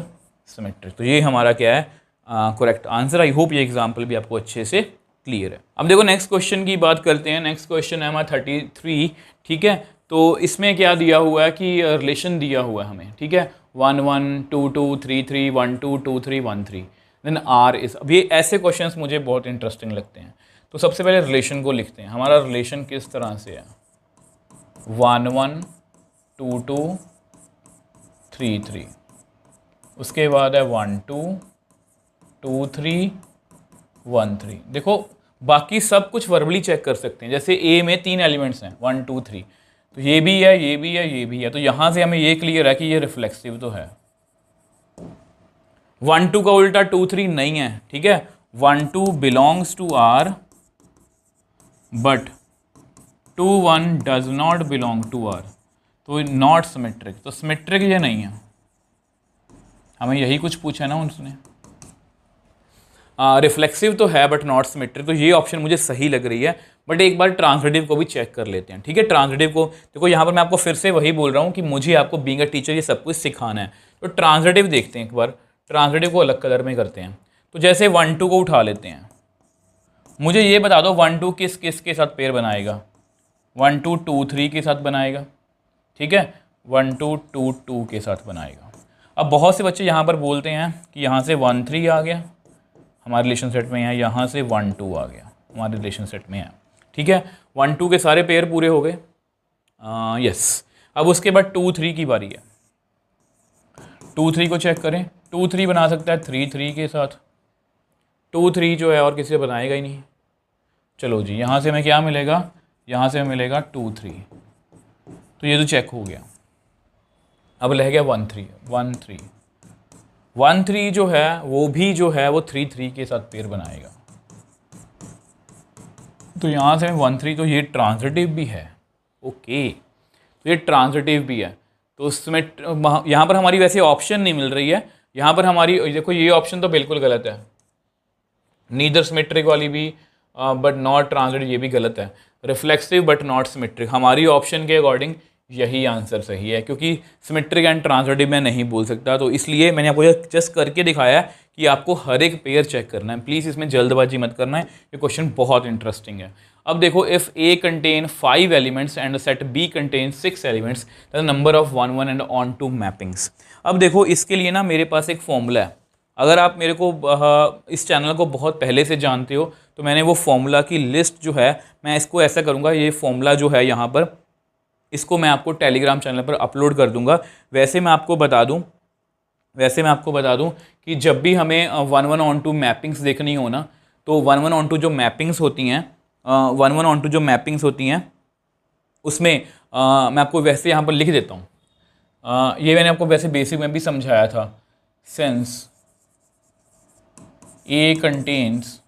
सिमेट्रिक। तो ये हमारा क्या है करेक्ट आंसर। आई होप ये एग्जाम्पल भी आपको अच्छे से क्लियर है। अब देखो नेक्स्ट क्वेश्चन की बात करते हैं। नेक्स्ट क्वेश्चन है हमारा 33, ठीक है। तो इसमें क्या दिया हुआ है कि रिलेशन दिया हुआ है हमें, ठीक है, 1 1 2 2 3 3 1 2 2 3 1 3 देन आर इज। अब ये ऐसे क्वेश्चंस मुझे बहुत इंटरेस्टिंग लगते हैं। तो सबसे पहले रिलेशन को लिखते हैं। हमारा रिलेशन किस तरह से है, 1 1 2 2 3 3, उसके बाद है 1 2 2 3 1 3। देखो बाकी सब कुछ वर्बली चेक कर सकते हैं, जैसे ए में 3 एलिमेंट्स हैं 1 2 3, तो ये भी है, ये भी है, ये भी है। तो यहाँ से हमें ये क्लियर है कि ये रिफ्लेक्सिव तो है। 1 2 का उल्टा 2 3 नहीं है, ठीक है। 1 2 belongs to R but 2 1 does not belong to R, तो नॉट सिमेट्रिक। तो सिमेट्रिक ये नहीं है, हमें यही कुछ पूछा ना उसने। रिफ्लेक्सिव तो है बट नॉट सिमेट्रिक, तो ये ऑप्शन मुझे सही लग रही है। बट एक बार ट्रांसलेटिव को भी चेक कर लेते हैं, ठीक है। ट्रांसलेटिव को देखो, यहाँ पर मैं आपको फिर से वही बोल रहा हूँ कि मुझे आपको बीइंग अ टीचर ये सब कुछ सिखाना है। तो ट्रांसलेटिव देखते हैं एक बार, ट्रांसलेटिव को अलग कलर में करते हैं। तो जैसे 1 2 को उठा लेते हैं, मुझे ये बता दो 1 2 किस किस के साथ पेयर बनाएगा। 1 2 2 3 के साथ बनाएगा, ठीक है। 1 2 2 2 के साथ बनाएगा। अब बहुत से बच्चे यहाँ पर बोलते हैं कि यहाँ से 1 3 आ गया हमारे रिलेशन सेट में है, यहाँ से 1 2 आ गया हमारे रिलेशन सेट में है, ठीक है। 1 2 के सारे पेयर पूरे हो गए, यस। अब उसके बाद 2 3 की बारी है। 2 3 को चेक करें, 2 3 बना सकता है 3 3 के साथ। 2 3 जो है और किसी से बनाएगा ही नहीं। चलो जी, यहाँ से हमें क्या मिलेगा, यहाँ से हमें मिलेगा 2 3, तो ये तो चेक हो गया। अब रह गया 1 3 1 3 1 3 जो है वो भी जो है वो 3 3 के साथ पेयर बनाएगा। तो यहाँ से 1 3, तो ये ट्रांजिटिव भी है, ओके, तो ये ट्रांजिटिव भी है। तो उसमें यहाँ पर हमारी वैसे ऑप्शन नहीं मिल रही है। यहाँ पर हमारी देखो ये ऑप्शन तो बिल्कुल गलत है, नीदर सिमेट्रिक वाली भी बट नॉट ट्रांजिटिव, ये भी गलत है। रिफ्लेक्सिव बट नॉट सिमेट्रिक, हमारी ऑप्शन के अकॉर्डिंग यही आंसर सही है, क्योंकि सिमेट्रिक एंड ट्रांजिटिव मैं नहीं बोल सकता। तो इसलिए मैंने आपको जस्ट करके दिखाया कि आपको हर एक पेयर चेक करना है। प्लीज़ इसमें जल्दबाजी मत करना है, ये क्वेश्चन बहुत इंटरेस्टिंग है। अब देखो, if A contain 5 elements and set B contain 6 elements, the number of 1 1 and onto mappings. अब देखो इसके लिए ना मेरे पास एक फॉर्मूला है। अगर आप मेरे को इस चैनल को बहुत पहले से जानते हो तो मैंने वो फॉर्मूला की लिस्ट जो है, मैं इसको ऐसा करूँगा, ये फॉर्मूला जो है यहाँ पर, इसको मैं आपको टेलीग्राम चैनल पर अपलोड कर दूंगा। वैसे मैं आपको बता दूं कि जब भी हमें 1 1 ऑन टू मैपिंग्स देखनी हो ना, तो 1 1 ऑन टू जो मैपिंग्स होती हैं, 1 1 ऑन टू जो मैपिंग्स होती हैं उसमें मैं आपको वैसे यहाँ पर लिख देता हूँ। ये मैंने आपको वैसे बेसिक में भी समझाया था। सिंस ए कंटेन्स,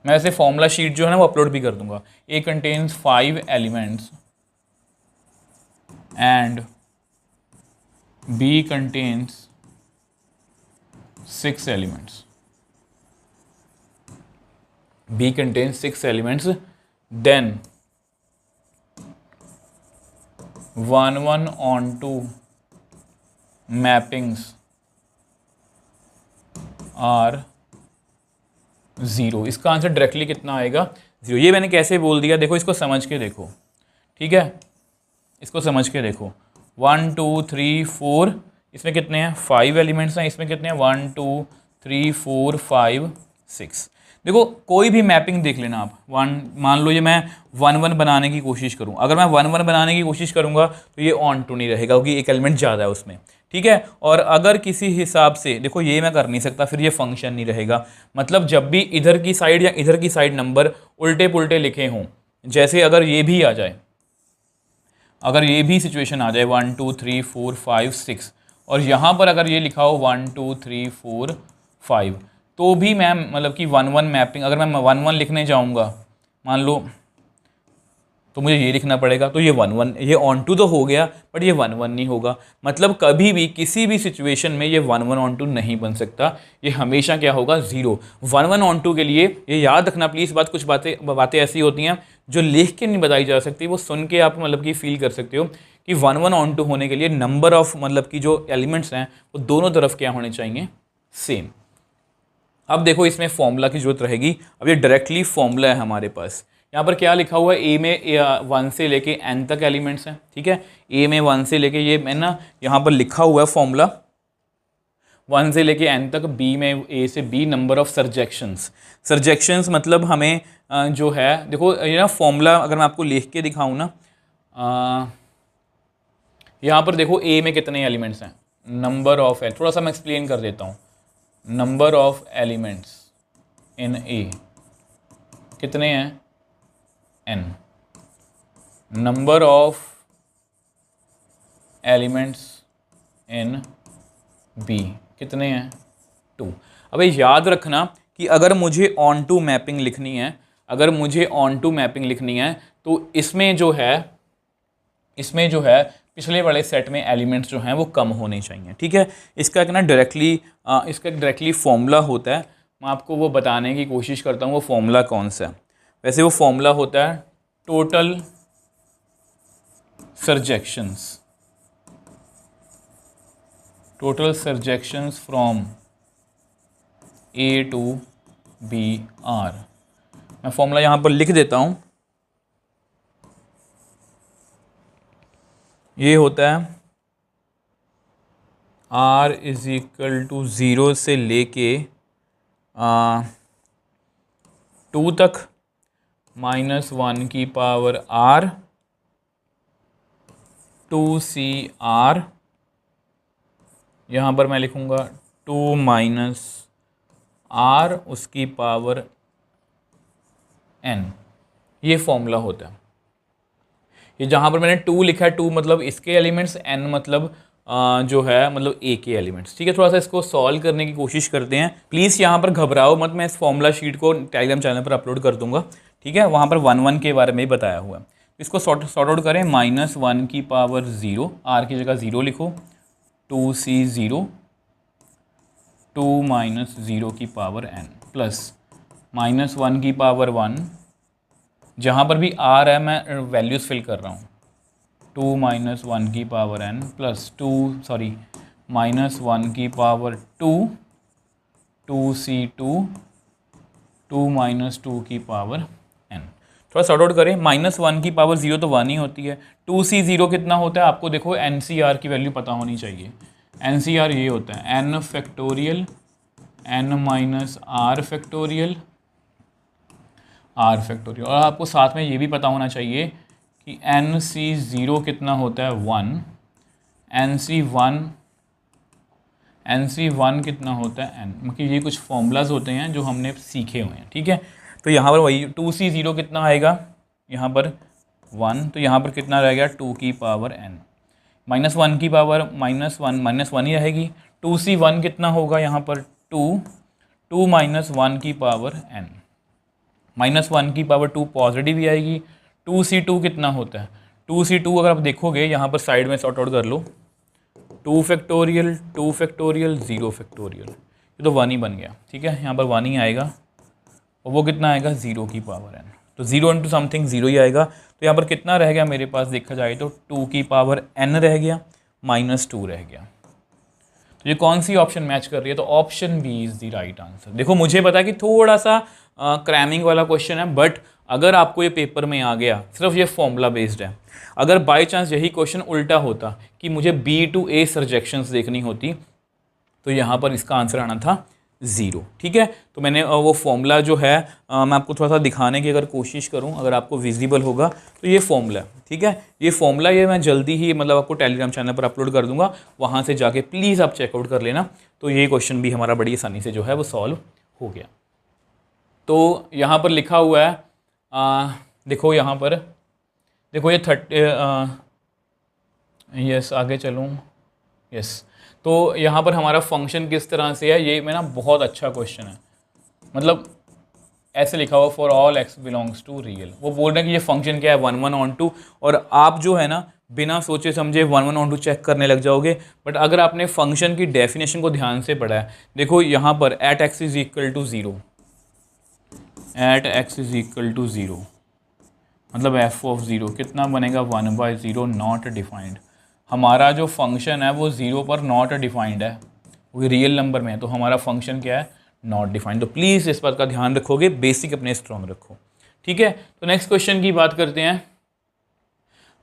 मैं ऐसे फॉर्मूला शीट जो है ना वो अपलोड भी कर दूंगा। A contains 5 elements and B contains 6 elements. B contains 6 elements, then 1 1 onto mappings are 0। इसका आंसर डायरेक्टली कितना आएगा, 0। ये मैंने कैसे बोल दिया, देखो इसको समझ के देखो, ठीक है, इसको समझ के देखो। 1 2 3 4, इसमें कितने हैं, 5 एलिमेंट्स हैं। इसमें कितने हैं, 1 2 3 4 5 6। देखो कोई भी मैपिंग देख लेना आप। मान लो ये मैं 1 1 बनाने की कोशिश करूं, अगर मैं 1 1 बनाने की कोशिश करूंगा तो ये ऑन टू नहीं रहेगा, क्योंकि एक एलिमेंट ज़्यादा है उसमें, ठीक है। और अगर किसी हिसाब से देखो ये मैं कर नहीं सकता, फिर ये फंक्शन नहीं रहेगा। मतलब जब भी इधर की साइड या इधर की साइड नंबर उल्टे पुल्टे लिखे हों, जैसे अगर ये भी आ जाए, अगर ये भी सिचुएशन आ जाए 1 2 3 4 5 6, और यहाँ पर अगर ये लिखा हो 1 2 3 4 5, तो भी मैं मतलब कि 1 1 मैपिंग, अगर मैं 1 1 लिखने जाऊँगा मान लो, तो मुझे ये लिखना पड़ेगा। तो ये 1 1, ये ऑन टू तो हो गया बट ये 1 1 नहीं होगा। मतलब कभी भी किसी भी सिचुएशन में ये 1 1 ऑन टू नहीं बन सकता, ये हमेशा क्या होगा, 0। 1 1 ऑन टू के लिए ये याद रखना प्लीज़ बात, कुछ बातें ऐसी होती हैं जो लिख के नहीं बताई जा सकती, वो सुन के आप मतलब कि फील कर सकते हो कि 1 1 ऑन टू होने के लिए नंबर ऑफ मतलब कि जो एलिमेंट्स हैं वो दोनों तरफ क्या होने चाहिए, सेम। अब देखो इसमें फॉर्मूला की जरूरत रहेगी। अब ये डायरेक्टली फॉर्मूला है हमारे पास। यहाँ पर क्या लिखा हुआ है, ए में 1 से लेके एन तक एलिमेंट्स हैं, ठीक है। ए में 1 से लेके ये मैं ना यहाँ पर लिखा हुआ है फॉर्मूला 1 से लेके एन तक। बी में ए से बी नंबर ऑफ सर्जेक्शंस मतलब हमें जो है देखो ये ना फॉर्मूला अगर मैं आपको लिख के दिखाऊँ ना, यहाँ पर देखो ए में कितने एलिमेंट्स हैं, नंबर ऑफ थोड़ा सा मैं एक्सप्लेन कर देता हूँ। Number of elements in A कितने हैं, n. Number of elements in B कितने हैं, 2। अब याद रखना कि अगर मुझे ऑन टू मैपिंग लिखनी है, तो इसमें जो है पिछले वाले सेट में एलिमेंट्स जो हैं वो कम होने चाहिए, ठीक है। इसका एक ना डायरेक्टली फॉर्मूला होता है, मैं आपको वो बताने की कोशिश करता हूँ वो फॉर्मूला कौन सा है। वैसे वो फॉर्मूला होता है total surjections from A to B are. मैं फॉर्मूला यहाँ पर लिख देता हूँ। ये होता है r इज इक्वल टू 0 से लेके 2 तक -1 की पावर r 2cr। यहाँ पर मैं लिखूँगा 2 माइनस r उसकी पावर n। ये फॉर्मूला होता है। ये जहाँ पर मैंने 2 लिखा है, 2 मतलब इसके एलिमेंट्स, n मतलब जो है मतलब a के एलिमेंट्स, ठीक है। थोड़ा सा इसको सॉल्व करने की कोशिश करते हैं। प्लीज़ यहाँ पर घबराओ मत, मैं इस फॉर्मूला शीट को टेलीग्राम चैनल पर अपलोड कर दूंगा, ठीक है। वहाँ पर 1 के बारे में ही बताया हुआ है। इसको सॉर्ट आउट करें। -1 की पावर 0, r की जगह 0 लिखो, 2c0, 2 माइनस 0 की पावर n प्लस -1 की पावर 1, जहाँ पर भी r है मैं वैल्यूज़ फिल कर रहा हूँ, 2 माइनस 1 की पावर n प्लस -1 की पावर 2, 2c2, 2 माइनस 2 की पावर n। थोड़ा सॉर्ट आउट करें। -1 की पावर 0 तो 1 ही होती है। 2c0 कितना होता है आपको देखो NCR की वैल्यू पता होनी चाहिए। NCR ये होता है n factorial n minus r factorial और आपको साथ में ये भी पता होना चाहिए कि NC0 कितना होता है 1, NC1 कितना होता है n। मतलब ये कुछ फॉर्मूलाज होते हैं जो हमने सीखे हुए हैं, ठीक है। तो यहाँ पर वही 2c0 कितना आएगा, यहाँ पर 1, तो यहाँ पर कितना रह गया 2 की पावर n। -1 की पावर -1 ही रहेगी। 2c1 कितना होगा यहाँ पर 2 माइनस 1 की पावर n। -1 की पावर 2 पॉजिटिव ही आएगी। 2c2 कितना होता है, 2c2 अगर आप देखोगे यहाँ पर साइड में सॉर्ट आउट कर लो, 2 फैक्टोरियल 0 फैक्टोरियल, ये तो 1 ही बन गया, ठीक है। यहाँ पर 1 ही आएगा और वो कितना आएगा 0 की पावर n। तो 0 इंटू समथिंग 0 ही आएगा। तो यहाँ पर कितना रह गया मेरे पास देखा जाए तो 2 की पावर n रह गया, -2 रह गया। तो ये कौन सी ऑप्शन मैच कर रही है, तो option B is the right answer. देखो मुझे पता है कि थोड़ा सा क्रैमिंग वाला क्वेश्चन है, बट अगर आपको ये पेपर में आ गया, सिर्फ ये फॉर्मूला बेस्ड है। अगर बाय चांस यही क्वेश्चन उल्टा होता कि मुझे B to A सर्जेक्शंस देखनी होती, तो यहाँ पर इसका आंसर आना था 0, ठीक है। तो मैंने वो फॉर्मूला जो है मैं आपको थोड़ा सा दिखाने की अगर कोशिश करूँ, अगर आपको विजिबल होगा तो ये फॉर्मूला है, ठीक है। ये फॉर्मूला ये मैं जल्दी ही मतलब आपको टेलीग्राम चैनल पर अपलोड कर दूंगा, वहाँ से जाके प्लीज़ आप चेकआउट कर लेना। तो ये क्वेश्चन भी हमारा बड़ी आसानी से जो है वो सॉल्व हो गया। तो यहाँ पर लिखा हुआ है देखो यहाँ पर देखो ये 30 यस आगे चलूँ, यस। तो यहाँ पर हमारा फंक्शन किस तरह से है, ये मेरा बहुत अच्छा क्वेश्चन है। मतलब ऐसे लिखा हुआ for all x belongs to real. वो बोल रहे हैं कि ये फंक्शन क्या है 1 1 ऑन टू, और आप जो है ना बिना सोचे समझे 1 1 ऑन टू चेक करने लग जाओगे। बट अगर आपने फंक्शन की डेफिनेशन को ध्यान से पढ़ा है, देखो यहाँ पर at x is equal to 0, at x is equal to 0 मतलब f ऑफ 0 कितना बनेगा 1/0 नॉट डिफाइंड। हमारा जो फंक्शन है वो 0 पर नॉट डिफाइंड है, वो रियल नंबर में है। तो हमारा फंक्शन क्या है नॉट डिफाइंड। तो प्लीज़ इस बात का ध्यान रखोगे, बेसिक अपने स्ट्रॉन्ग रखो, ठीक है। तो नेक्स्ट क्वेश्चन की बात करते हैं।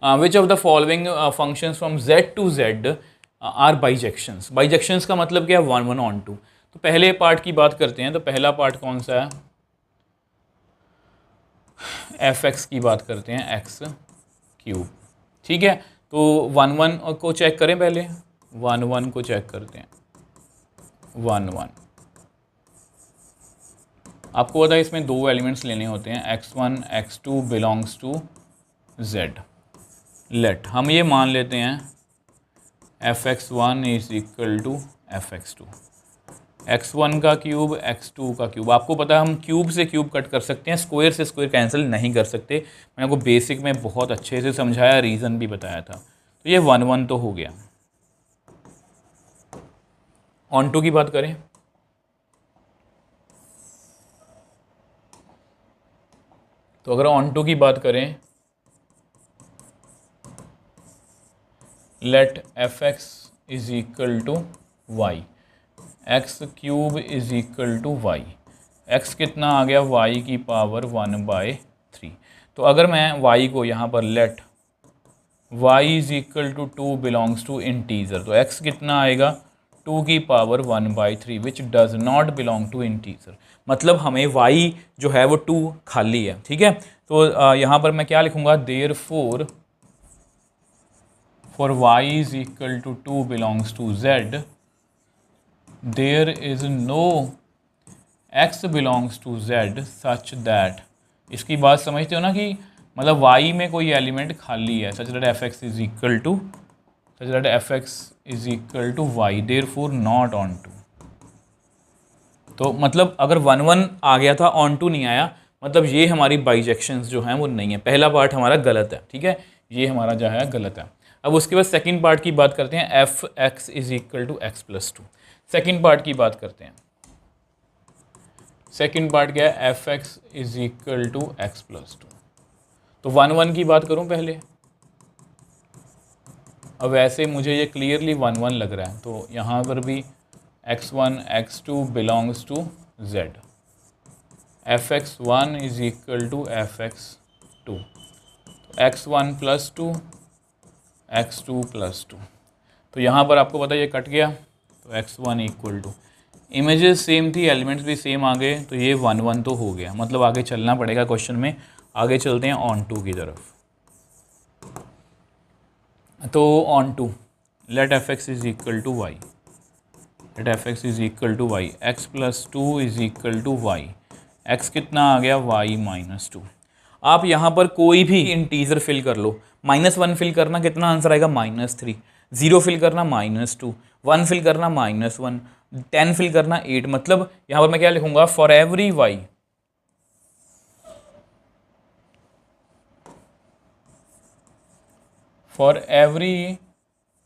Which of the following functions from z to z are bijections. Bijections का मतलब क्या है, 1 1 ऑन 2। तो पहले पार्ट की बात करते हैं। तो पहला पार्ट कौन सा है, f(x) की बात करते हैं, x3, ठीक है। तो 1 1 को चेक करें, पहले 1 1 को चेक करते हैं। 1 1 आपको पता है इसमें दो एलिमेंट्स लेने होते हैं, x1 x2 belongs to z। Late हम ये मान लेते हैं fx1 is equal to fx2, x1 का क्यूब x2 का क्यूब। आपको पता है हम क्यूब से क्यूब कट कर सकते हैं, स्क्वायर से स्क्वायर कैंसिल नहीं कर सकते। मैंने आपको बेसिक में बहुत अच्छे से समझाया, रीज़न भी बताया था। तो ये 1 1 तो हो गया। ऑन टू की बात करें, तो अगर ऑन टू की बात करें, let fx is equal to y, x³ is equal to y। x कितना आ गया, y की पावर 1/3। तो अगर मैं y को यहाँ पर let y is equal to 2 belongs to integer, तो x कितना आएगा, 2 की power 1/3 which does not belong to integer. मतलब हमें y जो है वो 2 खाली है, ठीक है। तो यहाँ पर मैं क्या लिखूँगा, therefore for y is equal to 2 belongs to z, there is no x belongs to z such that, इसकी बात समझते हो ना कि मतलब y में कोई एलिमेंट खाली है, such that fx is equal to y, therefore not on 2। तो मतलब अगर 1 1 आ गया था, ऑन 2 नहीं आया, मतलब ये हमारी बाइजेक्शंस जो हैं वो नहीं है। पहला पार्ट हमारा गलत है, ठीक है, ये हमारा जो है गलत है। अब उसके बाद सेकंड पार्ट की बात करते हैं, f(x) is equal to x+2। Second part की बात करते हैं। सेकंड पार्ट क्या है, f(x) is equal to x+2। तो 1 1 की बात करूं पहले। अब वैसे मुझे ये क्लियरली 1 1 लग रहा है, तो यहाँ पर भी x1 x2 belongs to z, fx1 is equal to fx2, x1 + 2 x2 + 2। तो यहाँ पर आपको पता है ये कट गया, तो x1 equal to, images same थी, एलिमेंट्स भी सेम आ गए, तो ये 1 1 तो हो गया। मतलब आगे चलना पड़ेगा क्वेश्चन में। आगे चलते हैं ऑन टू की तरफ। तो onto, let fx is equal to y, let fx is equal to y, x+2 is equal to y, x कितना आ गया, y - 2। आप यहाँ पर कोई भी इंटीजर फिल कर लो, -1 फिल करना कितना आंसर आएगा, -3, 0 फिल करना -2, 1 फिल करना -1, 10 फिल करना 8। मतलब यहाँ पर मैं क्या लिखूंगा, for every y, for every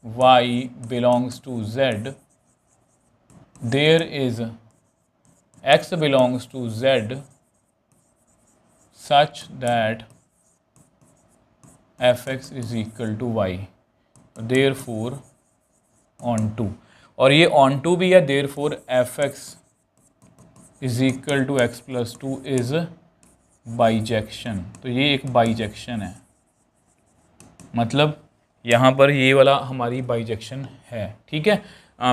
y belongs to z, there is x belongs to z such that fx is equal to y, therefore on 2। और ये on 2 भी है, therefore fx is equal to x+2 is bijection. तो ये एक bijection है, मतलब यहाँ पर ये वाला हमारी बाइजेक्शन है, ठीक है।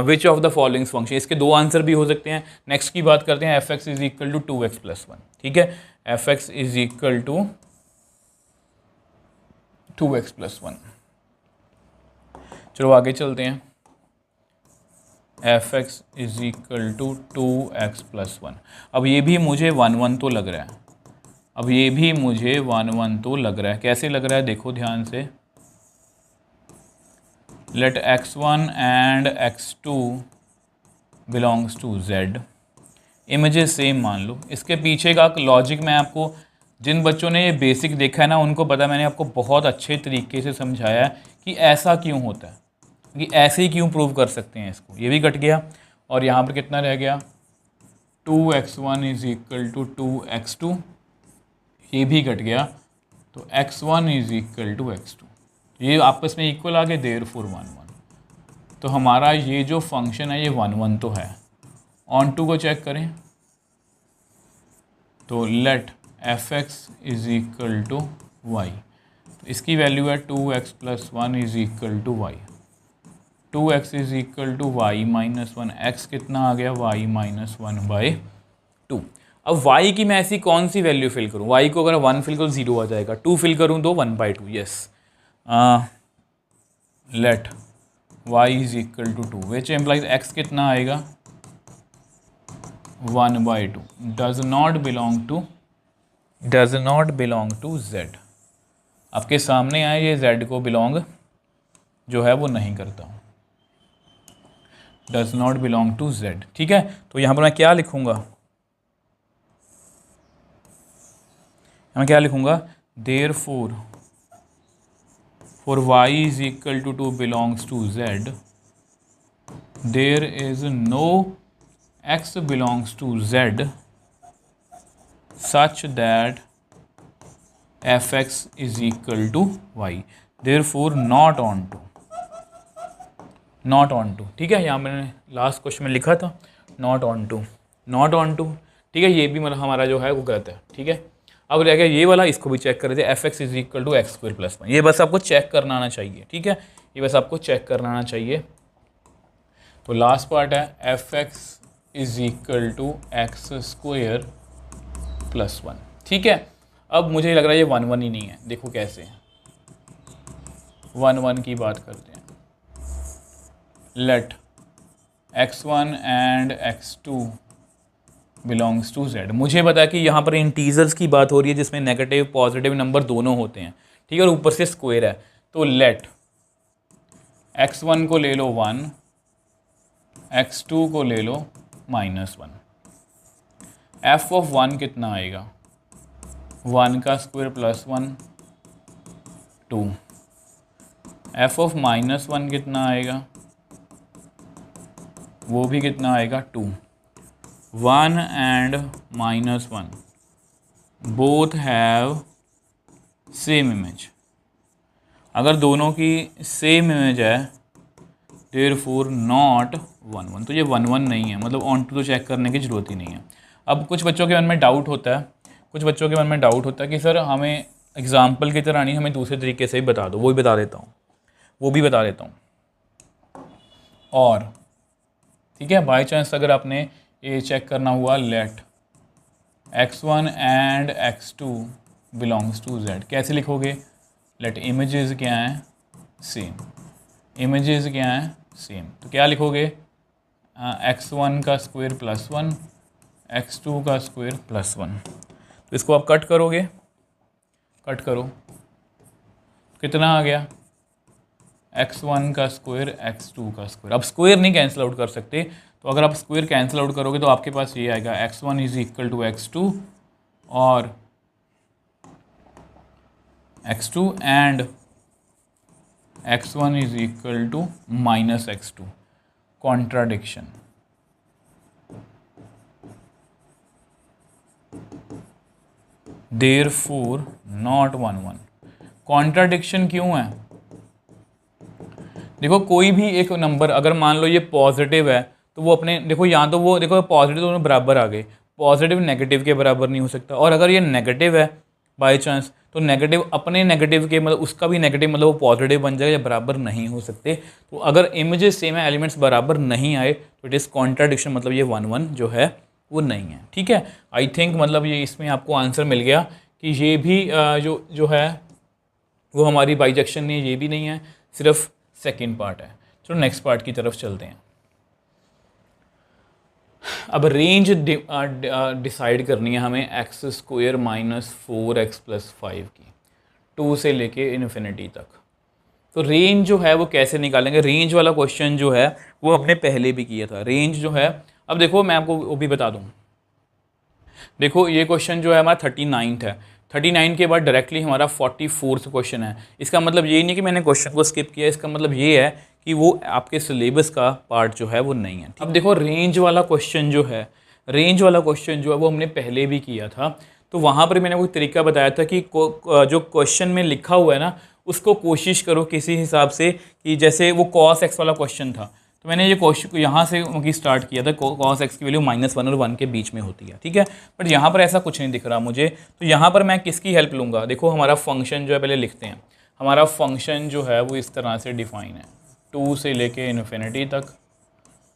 विच ऑफ द फॉलोइंग फंक्शन, इसके दो आंसर भी हो सकते हैं। नेक्स्ट की बात करते हैं, fx is equal to 2x + 1, ठीक है, fx is equal to 2x + 1। चलो आगे चलते हैं, fx is equal to 2x + 1। अब ये भी मुझे 1 1 तो लग रहा है, अब ये भी मुझे 1 1 तो लग रहा है। कैसे लग रहा है, देखो ध्यान से, let x1 and x2 belongs to z, images same मान लो। इसके पीछे का लॉजिक मैं आपको, जिन बच्चों ने ये बेसिक देखा है ना, उनको पता है, मैंने आपको बहुत अच्छे तरीके से समझाया है कि ऐसा क्यों होता है, कि ऐसे ही क्यों प्रूव कर सकते हैं इसको। ये भी कट गया, और यहाँ पर कितना रह गया, 2x1 is equal to 2x2, ये भी कट गया, तो x1 is equal to x2, ये आपस में इक्वल आ गए, देयरफॉर 1 1। तो हमारा ये जो फंक्शन है ये 1 1 तो है। ऑन टू को चेक करें, तो let f x is equal to y, तो इसकी वैल्यू है 2x plus 1 is equal to y. 2x is equal to y minus 1, x कितना आ गया y माइनस 1/2। अब y की मैं ऐसी कौन सी वैल्यू फिल करूँ, y को अगर 1 फिल करूँ 0 आ जाएगा, 2 फिल करूँ तो 1/2। Yes, let y is equal to 2 which implies x कितना आएगा 1/2, does not belong to z। आपके सामने आए ये z को बिलोंग जो है वो नहीं करता, does not belong to z। ठीक है, तो यहाँ पर मैं क्या लिखूँगा, मैं क्या लिखूँगा, therefore y is equal to 2 belongs to z, there is no x belongs to z such that fx is equal to y, therefore not on to। ठीक है, यहाँ मैंने लास्ट क्वेश्चन में लिखा था not on to। ठीक है, ये भी मतलब हमारा जो है वो गलत है। ठीक है, अब रह गया ये वाला, इसको भी चेक कर रहे थे, fx is equal to x square plus 1। ये बस आपको चेक करना आना चाहिए। ठीक है, ये बस आपको चेक करना आना चाहिए। तो लास्ट पार्ट है fx is equal to x square plus 1। ठीक है, अब मुझे लग रहा है ये 1 1 ही नहीं है। देखो कैसे 1 1 की बात करते हैं। Let x1 and x2 belongs to z। मुझे पता है कि यहाँ पर इंटीजर्स की बात हो रही है जिसमें नेगेटिव पॉजिटिव नंबर दोनों होते हैं। ठीक है, और ऊपर से स्क्वायर है, तो लेट x1 को ले लो 1, x2 को ले लो -1। f ऑफ 1 कितना आएगा, 1 का स्क्वायर प्लस 1 2। f ऑफ -1 कितना आएगा, वो भी कितना आएगा 2। 1 and -1 both have same image. अगर दोनों की सेम इमेज है देयरफॉर नॉट 1 1, तो ये 1 1 नहीं है, मतलब ऑन टू तो चेक करने की ज़रूरत ही नहीं है। अब कुछ बच्चों के मन में डाउट होता है, कि सर हमें एग्जाम्पल की तरह नहीं, हमें दूसरे तरीके से ही बता दो। वो भी बता देता हूँ। और ठीक है, बाय चांस अगर आपने ये चेक करना हुआ, let x1 and x2 belongs to z, कैसे लिखोगे, लेट इमेजेस क्या हैं सेम, तो क्या लिखोगे, x1 का स्क्वायर प्लस 1, x2 का स्क्वायर प्लस 1। तो इसको आप कट करो, कितना आ गया, x1 का स्क्वायर x2 का स्क्वायर। अब स्क्वायर नहीं कैंसिल आउट कर सकते, तो अगर आप स्क्वायर कैंसिल आउट करोगे तो आपके पास ये आएगा x1 is equal to x2 और x2 and x1 is equal to -x2। Contradiction, therefore not 1 1। Contradiction क्यों है, देखो कोई भी एक नंबर अगर मान लो ये पॉजिटिव है तो वो अपने, देखो यहाँ तो वो देखो पॉजिटिव दोनों बराबर आ गए, पॉजिटिव नेगेटिव के बराबर नहीं हो सकता। और अगर ये नेगेटिव है बाय चांस, तो नेगेटिव अपने नेगेटिव के मतलब उसका भी नेगेटिव मतलब वो पॉजिटिव बन जाएगा, या बराबर नहीं हो सकते। तो अगर इमेजेस सेम है, एलिमेंट्स बराबर नहीं आए, तो इट इज़ कॉन्ट्राडिक्शन, मतलब ये 1 1 जो है वो नहीं है। ठीक है, आई थिंक मतलब ये इसमें आपको आंसर मिल गया कि ये भी जो है वो हमारी बाइजेक्शन नहीं है, ये भी नहीं है, सिर्फ सेकेंड पार्ट है। चलो नेक्स्ट पार्ट की तरफ चलते हैं। अब रेंज डिसाइड करनी है हमें एक्स स्क्वायर -4x + 5 की, 2 से लेके इन्फिनिटी तक। तो रेंज जो है वो कैसे निकालेंगे, रेंज वाला क्वेश्चन जो है वो हमने पहले भी किया था। रेंज जो है, अब देखो मैं आपको वो भी बता दूं, देखो ये क्वेश्चन जो है हमारा 39 है, 39 के बाद डायरेक्टली हमारा 44th क्वेश्चन है। इसका मतलब ये नहीं कि मैंने क्वेश्चन को स्किप किया, इसका मतलब ये है कि वो आपके सिलेबस का पार्ट जो है वो नहीं है। अब देखो रेंज वाला क्वेश्चन जो है, वो हमने पहले भी किया था। तो वहाँ पर मैंने कोई तरीका बताया था कि जो क्वेश्चन में लिखा हुआ है ना, उसको कोशिश करो किसी हिसाब से कि जैसे वो cos x वाला क्वेश्चन था, तो मैंने ये क्वेश्चन यहाँ से उनकी स्टार्ट किया था, कॉस एक्स की वैल्यू -1 और 1 के बीच में होती है, ठीक है। बट यहाँ पर ऐसा कुछ नहीं दिख रहा मुझे, तो यहाँ पर मैं किसकी हेल्प लूँगा? देखो हमारा फंक्शन जो है, पहले लिखते हैं। हमारा फंक्शन जो है वो इस तरह से डिफाइन है, 2 से लेके इन्फिनिटी तक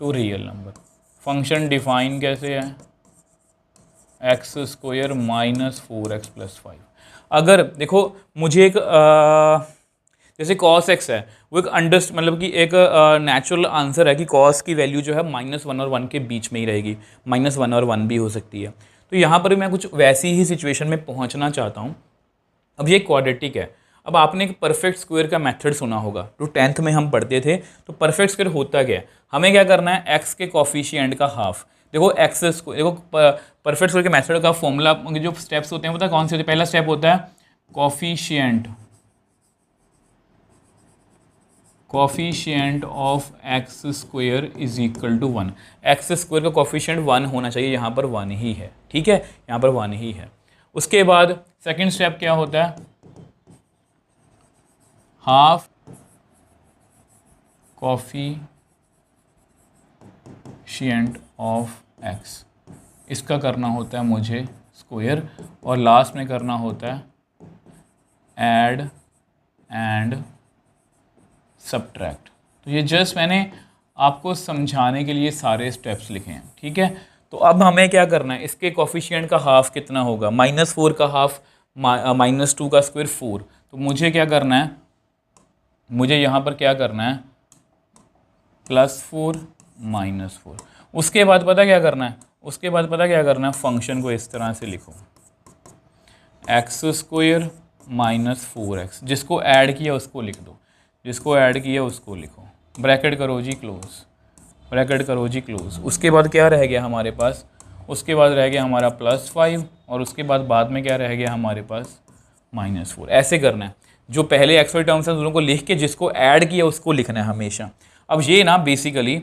to real number. Function define कैसे है? x² -4x + 5। अगर देखो मुझे एक जैसे cos x है, वो एक मतलब कि एक नेचुरल आंसर है कि cos की वैल्यू जो है -1 और 1 के बीच में ही रहेगी, -1 और 1 भी हो सकती है। तो यहाँ पर मैं कुछ वैसी ही सिचुएशन में पहुँचना चाहता हूँ। अब ये क्वाड्रेटिक है। अब आपने एक परफेक्ट स्क्वायर का मेथड सुना होगा, तो 10th में हम पढ़ते थे। तो परफेक्ट स्क्वायर होता क्या है? हमें क्या करना है? x के कोफिशिएंट का हाफ। देखो x देखो परफेक्ट स्क्वायर के मेथड का फॉर्मूला, जो स्टेप्स होते हैं पता कौन से होते हैं? पहला स्टेप होता है कोफिशिएंट ऑफ x² = 1। x² का कोफिशिएंट 1 होना चाहिए, यहाँ पर 1 ही है, ठीक है, यहाँ पर 1 ही है। उसके बाद सेकंड स्टेप क्या होता है? हाफ कोफिशिएंट ऑफ x, इसका करना होता है मुझे स्क्वायर, और लास्ट में करना होता है ऐड एंड सब्ट्रैक्ट। तो ये जस्ट मैंने आपको समझाने के लिए सारे स्टेप्स लिखे हैं, ठीक है। तो अब हमें क्या करना है? इसके कोफिशिएंट का हाफ कितना होगा? -4 का हाफ -2 का स्क्वायर 4। तो मुझे क्या करना है? मुझे यहाँ पर क्या करना है? +4 -4। उसके बाद पता क्या करना है? उसके बाद पता क्या करना है? फंक्शन को इस तरह से लिखो, x² -4x, जिसको ऐड किया उसको लिख दो, जिसको ऐड किया उसको लिखो, ब्रैकेट करो जी क्लोज, ब्रैकेट करो जी क्लोज। उसके बाद क्या रह गया हमारे पास? उसके बाद रह गया हमारा +5, और उसके बाद में क्या रह गया हमारे पास? -4। ऐसे करना है, जो पहले एक्स वाई टर्म्स हैं दोनों को लिख के जिसको ऐड किया उसको लिखना है हमेशा। अब ये ना बेसिकली,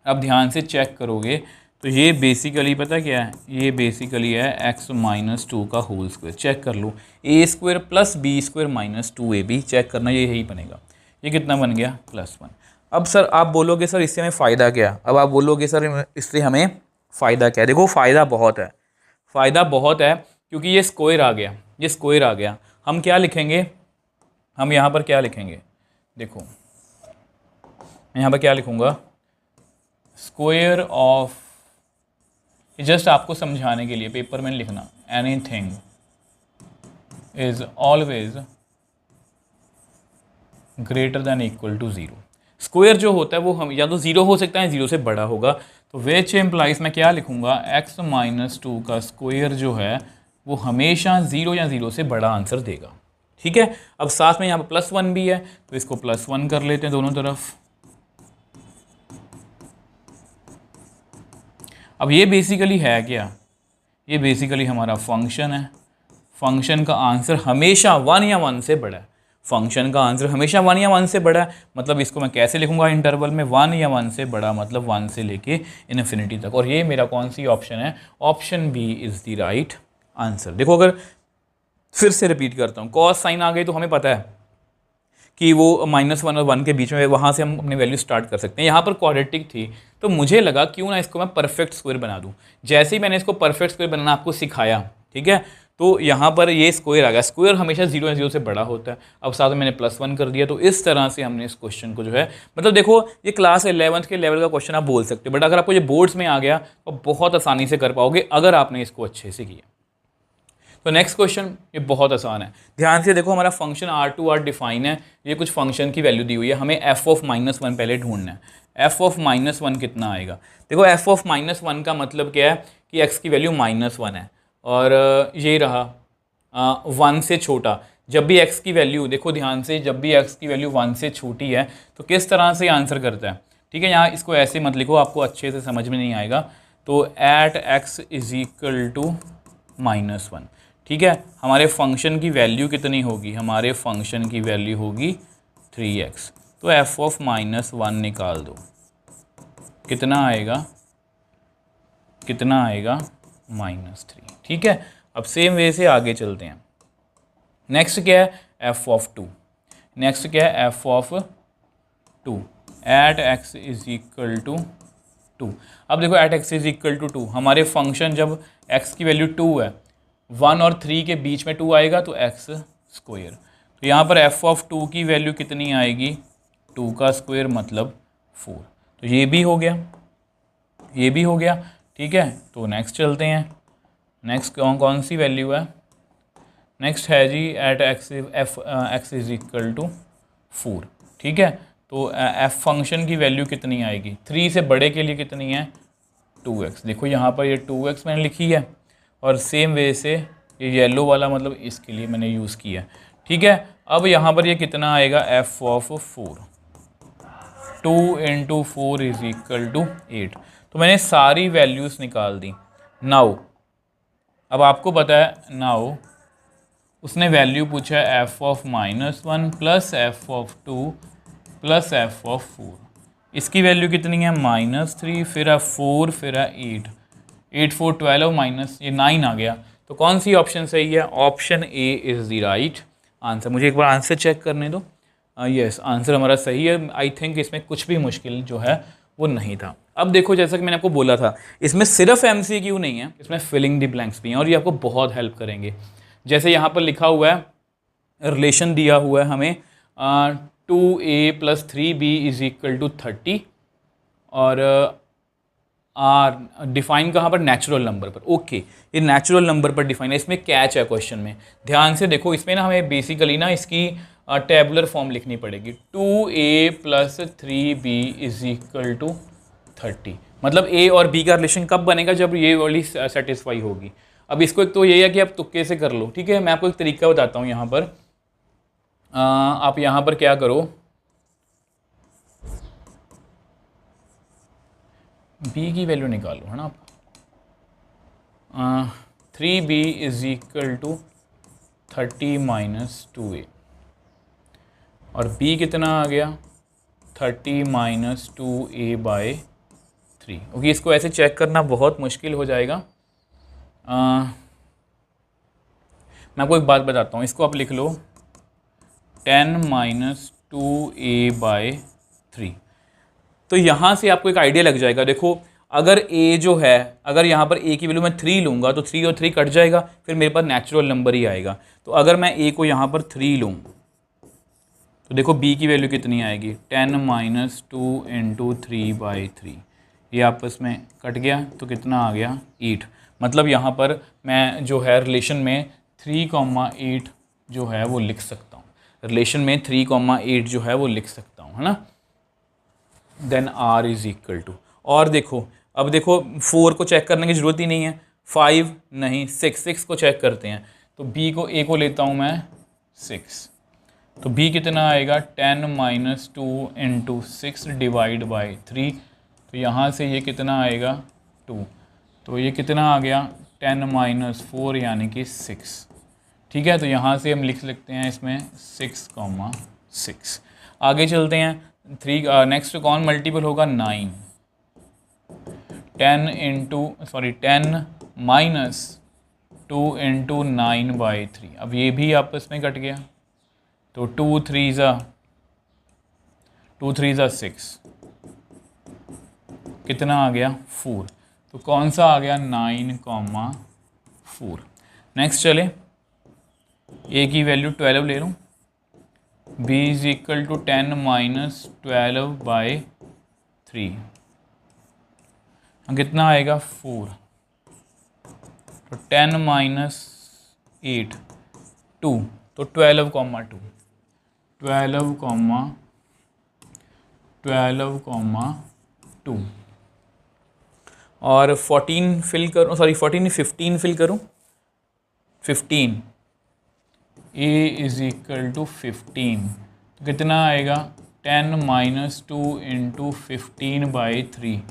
अब ध्यान से चेक करोगे तो ये बेसिकली पता क्या है? ये बेसिकली है x - 2 का होल स्क्वायर। चेक कर लो, a² + b² - 2ab, चेक करना, ये यही बनेगा। ये कितना बन गया? +1। अब सर आप बोलोगे सर इससे हमें फ़ायदा क्या? अब आप बोलोगे सर इससे हमें फ़ायदा क्या है? देखो फ़ायदा बहुत है, फ़ायदा बहुत है, क्योंकि ये स्क्वायर आ गया, ये स्क्वायर आ गया। हम क्या लिखेंगे? हम यहाँ पर क्या लिखेंगे? देखो मैं यहाँ पर क्या लिखूँगा? स्क्वायर ऑफ, जस्ट आपको समझाने के लिए पेपर में लिखना, anything is always greater than equal to 0। Square जो होता है वो हम या तो 0 हो सकता है, 0 से बड़ा होगा। तो विच इम्प्लाइज मैं क्या लिखूंगा? x - 2 का स्क्वायर जो है वो हमेशा 0 या 0 से बड़ा आंसर देगा, ठीक है। अब साथ में यहाँ पर +1 भी है, तो इसको +1 कर लेते हैं दोनों तरफ। अब ये बेसिकली है क्या? ये बेसिकली हमारा फंक्शन है। फंक्शन का आंसर हमेशा 1 या 1 से बड़ा है। फंक्शन का आंसर हमेशा 1 या 1 से बड़ा है, मतलब इसको मैं कैसे लिखूंगा इंटरवल में? 1 या 1 से बड़ा, मतलब 1 से लेके इन्फिनिटी तक। और ये मेरा कौन सी ऑप्शन है? Option B is the right answer. देखो अगर फिर से रिपीट करता हूँ, कॉस साइन आ गई तो हमें पता है कि वो -1 और 1 के बीच में, वहाँ से हम अपनी वैल्यू स्टार्ट कर सकते हैं। यहाँ पर क्वाड्रेटिक थी तो मुझे लगा क्यों ना इसको मैं परफेक्ट स्क्वायर बना दूँ। जैसे ही मैंने इसको परफेक्ट स्क्वायर बनाना आपको सिखाया, ठीक है, तो यहाँ पर ये स्क्वायर आ गया। स्क्वायर हमेशा 0 या 0 से बड़ा होता है। अब साथ में मैंने +1 कर दिया। तो इस तरह से हमने इस क्वेश्चन को जो है, मतलब देखो ये क्लास 11th के लेवल का क्वेश्चन आप बोल सकते हो, बट अगर आपको ये बोर्ड्स में आ गया तो बहुत आसानी से कर पाओगे अगर आपने इसको अच्छे से किया। तो नेक्स्ट क्वेश्चन ये बहुत आसान है, ध्यान से देखो। हमारा फंक्शन R2 डिफाइन है, ये कुछ फंक्शन की वैल्यू दी हुई है, हमें f(-1) पहले ढूंढना है। f(-1) कितना आएगा? देखो f(-1) का मतलब क्या है कि x की वैल्यू -1 है, और ये रहा 1 से छोटा। जब भी x की वैल्यू, देखो ध्यान से, जब भी x की वैल्यू 1 से छोटी है तो किस तरह से आंसर करता है, ठीक है। यहाँ इसको ऐसे मत लिखो, आपको अच्छे से समझ में नहीं आएगा। तो एट x = -1, ठीक है। हमारे फंक्शन की वैल्यू कितनी होगी? हमारे फंक्शन की वैल्यू होगी 3x। तो f(-1) निकाल दो, कितना आएगा? कितना आएगा? -3, ठीक है। अब सेम वे से आगे चलते हैं। नेक्स्ट क्या है? f(2). नेक्स्ट क्या है? f(2). At x is equal to 2। अब देखो at x is equal to 2, हमारे फंक्शन जब x की वैल्यू 2 है, 1 और 3 के बीच में 2 आएगा तो x स्क्वायर। तो यहाँ पर f ऑफ 2 की वैल्यू कितनी आएगी, 2 का स्क्वायर मतलब 4। तो ये भी हो गया, ये भी हो गया, ठीक है। तो नेक्स्ट चलते हैं, नेक्स्ट कौन सी वैल्यू है, नेक्स्ट है G at x is equal to 4, ठीक है। तो f फंक्शन की वैल्यू कितनी आएगी, 3 से बड़े के लिए कितनी है, 2x। देखो यहाँ पर ये 2x मैंने लिखी है, और सेम वे से ये येलो वाला मतलब इसके लिए मैंने यूज़ किया, ठीक है। अब यहाँ पर ये कितना आएगा, f of 4, 2 into 4 is equal to 8। तो मैंने सारी वैल्यूज़ निकाल दी। नाउ अब आपको पता है, नाउ उसने वैल्यू पूछा है f of -1 plus f of 2 plus f of 4। इसकी वैल्यू कितनी है, -3, फिर है 4, फिर है 8, 8 4 12 माइनस ये 9 आ गया। तो कौन सी ऑप्शन सही है, option A is the right answer. मुझे एक बार आंसर चेक करने दो। यस, आंसर हमारा सही है। आई थिंक इसमें कुछ भी मुश्किल जो है वो नहीं था। अब देखो, जैसा कि मैंने आपको बोला था, इसमें सिर्फ MCQ नहीं है, इसमें फिलिंग द ब्लैंक्स भी हैं, और ये आपको बहुत हेल्प करेंगे। जैसे यहाँ पर लिखा हुआ है, रिलेशन दिया हुआ है हमें 2a + 3b is equal to 30, और डिफाइन कहाँ पर, नेचुरल नंबर पर। ओके, ये नेचुरल नंबर पर डिफाइन है। इसमें कैच है क्वेश्चन में, ध्यान से देखो। इसमें ना हमें बेसिकली ना इसकी टेबुलर फॉर्म लिखनी पड़ेगी। 2a + 3b is equal to 30, मतलब a और b का रिलेशन कब बनेगा, जब ये वाली सेटिस्फाई होगी। अब इसको एक तो ये है कि आप तुक्के से कर लो, ठीक है। मैं आपको एक तरीका बताता हूँ। यहाँ पर आप यहाँ पर क्या करो, b की वैल्यू निकालो, है ना आप। 3b is equal to 30 - 2a, और b कितना आ गया, 30 - 2a/3। ओके, इसको ऐसे चेक करना बहुत मुश्किल हो जाएगा। मैं आपको एक बात बताता हूँ, इसको आप लिख लो 10 - 2a/3। तो यहाँ से आपको एक आइडिया लग जाएगा। देखो, अगर a जो है, अगर यहाँ पर a की वैल्यू मैं 3 लूँगा तो 3 और 3 कट जाएगा, फिर मेरे पास नेचुरल नंबर ही आएगा। तो अगर मैं a को यहाँ पर 3 लूँ तो देखो b की वैल्यू कितनी आएगी, 10 - 2 × 3/3। ये आपस में कट गया तो कितना आ गया, 8। मतलब यहाँ पर मैं जो है रिलेशन में 3,8 जो है वो लिख सकता हूँ। रिलेशन में 3,8 जो है वो लिख सकता हूँ, है ना। Then r is equal to, और देखो, अब देखो 4 को चेक करने की ज़रूरत ही नहीं है, 5 नहीं, 6 को चेक करते हैं। तो b को, a को लेता हूँ मैं 6, तो b कितना आएगा, 10 - 2 × 6/3। तो यहाँ से ये कितना आएगा, 2। तो ये कितना आ गया, 10 - 4 यानी कि 6, ठीक है। तो यहाँ से हम लिख सकते हैं इसमें 6,6। आगे चलते हैं, 3 नेक्स्ट कौन मल्टीपल होगा, 9। 10 - 2 × 9/3। अब ये भी आपस में कट गया, तो 2 3 ज़ा 6, कितना आ गया, 4। तो कौन सा आ गया, 9,4। नेक्स्ट चले, a की वैल्यू 12 ले लूँ, b इज इक्वल टू 10 - 12/3, कितना आएगा, 4। तो 10 - 8 2, तो 12,2, 12,2, और 14 फिल करूँ, सॉरी 15 फिल करूँ, 15, a इज इक्वल टू 15। तो कितना आएगा, 10 - 2 × 15/3।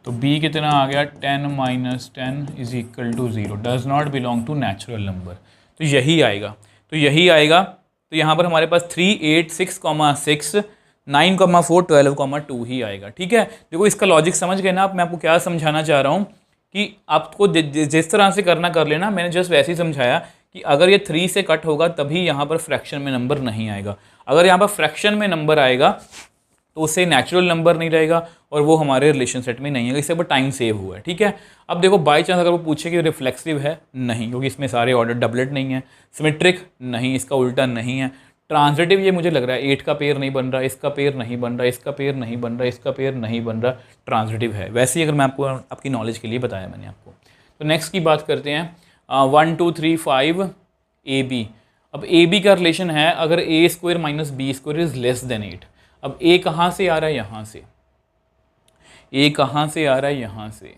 तो b कितना आ गया, 10 - 10 is equal to 0, does not belong to natural number. तो यही आएगा, तो यही आएगा। तो यहाँ पर हमारे पास 3 8 6,6 9,4 12,2 ही आएगा, ठीक है। देखो, इसका लॉजिक समझ गए ना आप। मैं आपको क्या समझाना चाह रहा हूँ कि आपको जिस तरह से करना कर लेना। मैंने जस्ट वैसे ही समझाया कि अगर ये 3 से कट होगा तभी यहाँ पर फ्रैक्शन में नंबर नहीं आएगा। अगर यहाँ पर फ्रैक्शन में नंबर आएगा तो उससे नेचुरल नंबर नहीं रहेगा और वो हमारे रिलेशन सेट में नहीं है, इससे बस टाइम सेव हुआ है। ठीक है, अब देखो बाई चांस अगर वो पूछे कि रिफ्लेक्सिव है, नहीं, क्योंकि इसमें सारे ऑर्डर डबलेट नहीं है। सिमेट्रिक, नहीं, इसका उल्टा नहीं है। ट्रांजिटिव, ये मुझे लग रहा है 8 का पेयर नहीं बन रहा, इसका पेयर नहीं बन रहा, इसका पेयर नहीं बन रहा, इसका पेयर नहीं बन रहा, ट्रांजिटिव है। वैसे ही अगर मैं आपको आपकी नॉलेज के लिए बताया मैंने आपको। तो नेक्स्ट की बात करते हैं 1 2 3 5 ए बी। अब ए बी का रिलेशन है अगर A square minus B square is less than 8। अब ए कहाँ से आ रहा है, यहाँ से। ए कहाँ से आ रहा है, यहाँ से।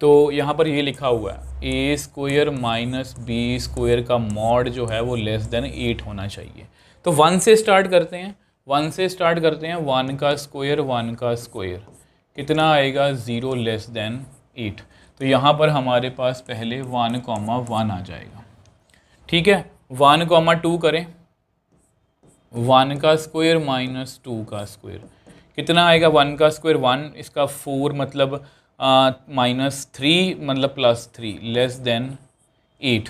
तो यहाँ पर ये लिखा हुआ है ए स्क्वायर माइनस बी स्क्वायर का मॉड जो है वो लेस देन 8 होना चाहिए। तो 1 से स्टार्ट करते हैं, 1 से स्टार्ट करते हैं। 1 का स्क्वायर, 1 का स्क्वायर कितना आएगा, 0 लेस देन 8। तो यहाँ पर हमारे पास पहले 1, 1 आ जाएगा। ठीक है, 1, 2 करें। 1 का स्क्वायर माइनस 2 का स्क्वायर कितना आएगा, 1 का स्क्वायर 1, इसका 4 मतलब माइनस 3 मतलब प्लस 3 लेस देन 8।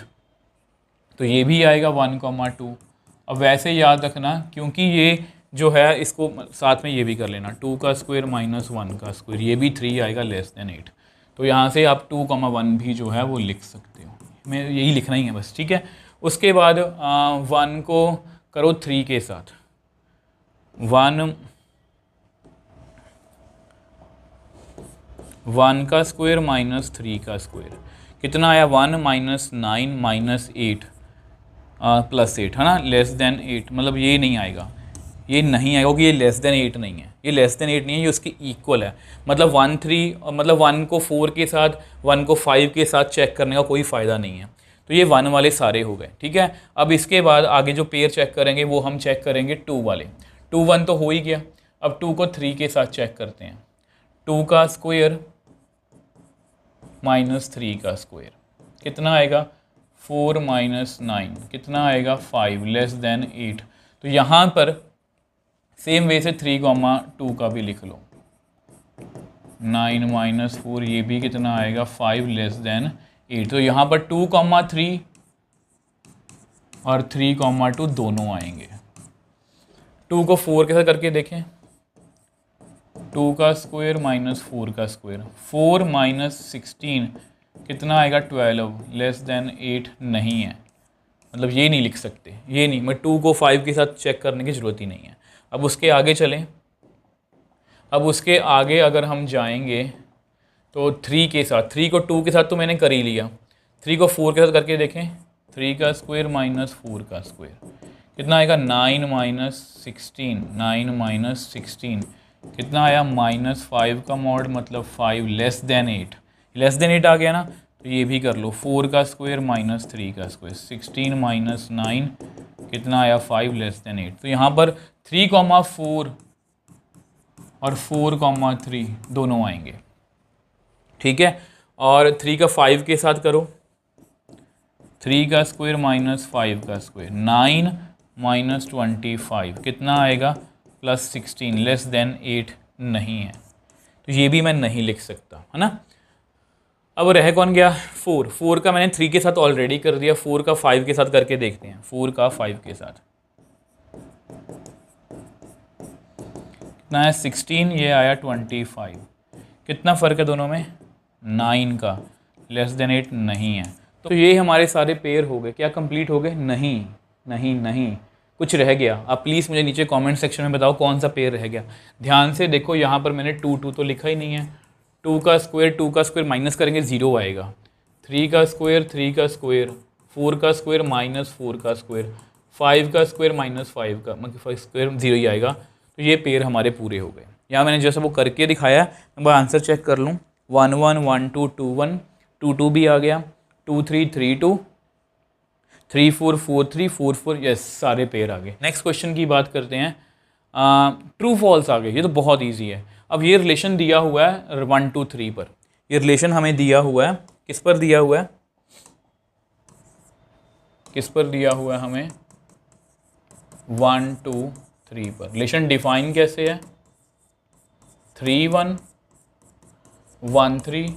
तो ये भी आएगा 1, 2। अब वैसे याद रखना, क्योंकि ये जो है इसको साथ में ये भी कर लेना, 2 का स्क्वायर माइनस 1 का स्क्वायर, ये भी 3 आएगा लेस देन 8। तो यहाँ से आप 2, 1 भी जो है वो लिख सकते हो। मैं यही लिखना ही है बस। ठीक है, उसके बाद 1 को करो 3 के साथ। 1 का स्क्वायर माइनस 3 का स्क्वायर कितना आया, 1 माइनस 9 माइनस 8 प्लस 8 है ना, लेस देन 8। मतलब ये नहीं आएगा, ये नहीं आएगा क्योंकि ये लेस देन 8 नहीं है, ये लेस देन 8 नहीं है, ये उसकी इक्वल है। मतलब 1 3 मतलब 1 को 4 के साथ, 1 को 5 के साथ चेक करने का कोई फ़ायदा नहीं है। तो ये 1 वाले सारे हो गए। ठीक है, अब इसके बाद आगे जो पेयर चेक करेंगे वो हम चेक करेंगे 2 वाले। 2 1 तो हो ही गया। अब 2 को 3 के साथ चेक करते हैं। 2 का स्क्वायर माइनस 3 का स्क्वायर कितना आएगा, 4 माइनस 9 कितना आएगा, 5 लेस देन 8। तो यहाँ पर सेम वे से 3, 2 का भी लिख लो। 9 माइनस 4 ये भी कितना आएगा, 5 लेस देन 8। तो यहाँ पर 2, 3 और 3, 2 दोनों आएंगे। 2 को 4 के साथ करके देखें। 2 का स्क्वायर माइनस 4 का स्क्वायर, 4 माइनस 16 कितना आएगा, 12 लेस देन 8 नहीं है। मतलब ये नहीं लिख सकते, ये नहीं, मैं 2 को 5 के साथ चेक करने की ज़रूरत ही नहीं है। अब उसके आगे चलें। अब उसके आगे अगर हम जाएंगे तो 3 के साथ, 3 को 2 के साथ तो मैंने कर ही लिया, 3 को 4 के साथ करके देखें। 3 का स्क्वायर माइनस 4 का स्क्वायर कितना आएगा, 9 माइनस 16, 9 माइनस 16 कितना आया, माइनस 5 का मॉड मतलब 5 लेस देन 8। लेस देन 8 आ गया ना, तो ये भी कर लो। 4 का स्क्वायर माइनस 3 का स्क्वायर, 16 माइनस 9 कितना आया, 5 लेस देन 8। तो यहाँ पर 3, 4 और 4, 3 दोनों आएंगे। ठीक है, और 3 का 5 के साथ करो। 3 का स्क्वायर माइनस 5 का स्क्वायर, 9 माइनस 25 कितना आएगा, प्लस 16 लेस देन 8 नहीं है। तो ये भी मैं नहीं लिख सकता, है ना। अब रह कौन गया, 4। 4 का मैंने 3 के साथ ऑलरेडी कर दिया, 4 का 5 के साथ करके देखते हैं। 4 का 5 के साथ कितना है, 16, ये आया 25। कितना फ़र्क है दोनों में, 9 का, लेस देन 8 नहीं है। तो ये हमारे सारे पेयर हो गए। क्या कंप्लीट हो गए, नहीं नहीं नहीं, कुछ रह गया। आप प्लीज़ मुझे नीचे कमेंट सेक्शन में बताओ कौन सा पेयर रह गया। ध्यान से देखो, यहाँ पर मैंने 2 2 तो लिखा ही नहीं है। 2 का स्क्वायर माइनस करेंगे 0 आएगा। 3 का स्क्वायर 3 का स्क्वायर, 4 का स्क्वायर माइनस 4 का स्क्वायर, 5 का स्क्वायर माइनस 5 का, मतलब स्क्वायर 0 ही आएगा। तो ये पेयर हमारे पूरे हो गए। यहाँ मैंने जैसा वो करके दिखाया, मैं आंसर चेक कर लूँ। 1 1 1 2 2 1, 2 2 भी आ गया, 2 3 3 2, 3 4 4 3 4 4, यस सारे पेयर आ गए। नेक्स्ट क्वेश्चन की बात करते हैं। ट्रू फॉल्स आ गए, ये तो बहुत ईजी है। अब ये रिलेशन दिया हुआ है 1 2 3 पर। ये रिलेशन हमें दिया हुआ है, किस पर दिया हुआ है, किस पर दिया हुआ है हमें, 1 2 3 पर। रिलेशन डिफाइन कैसे है, 3 1 1 3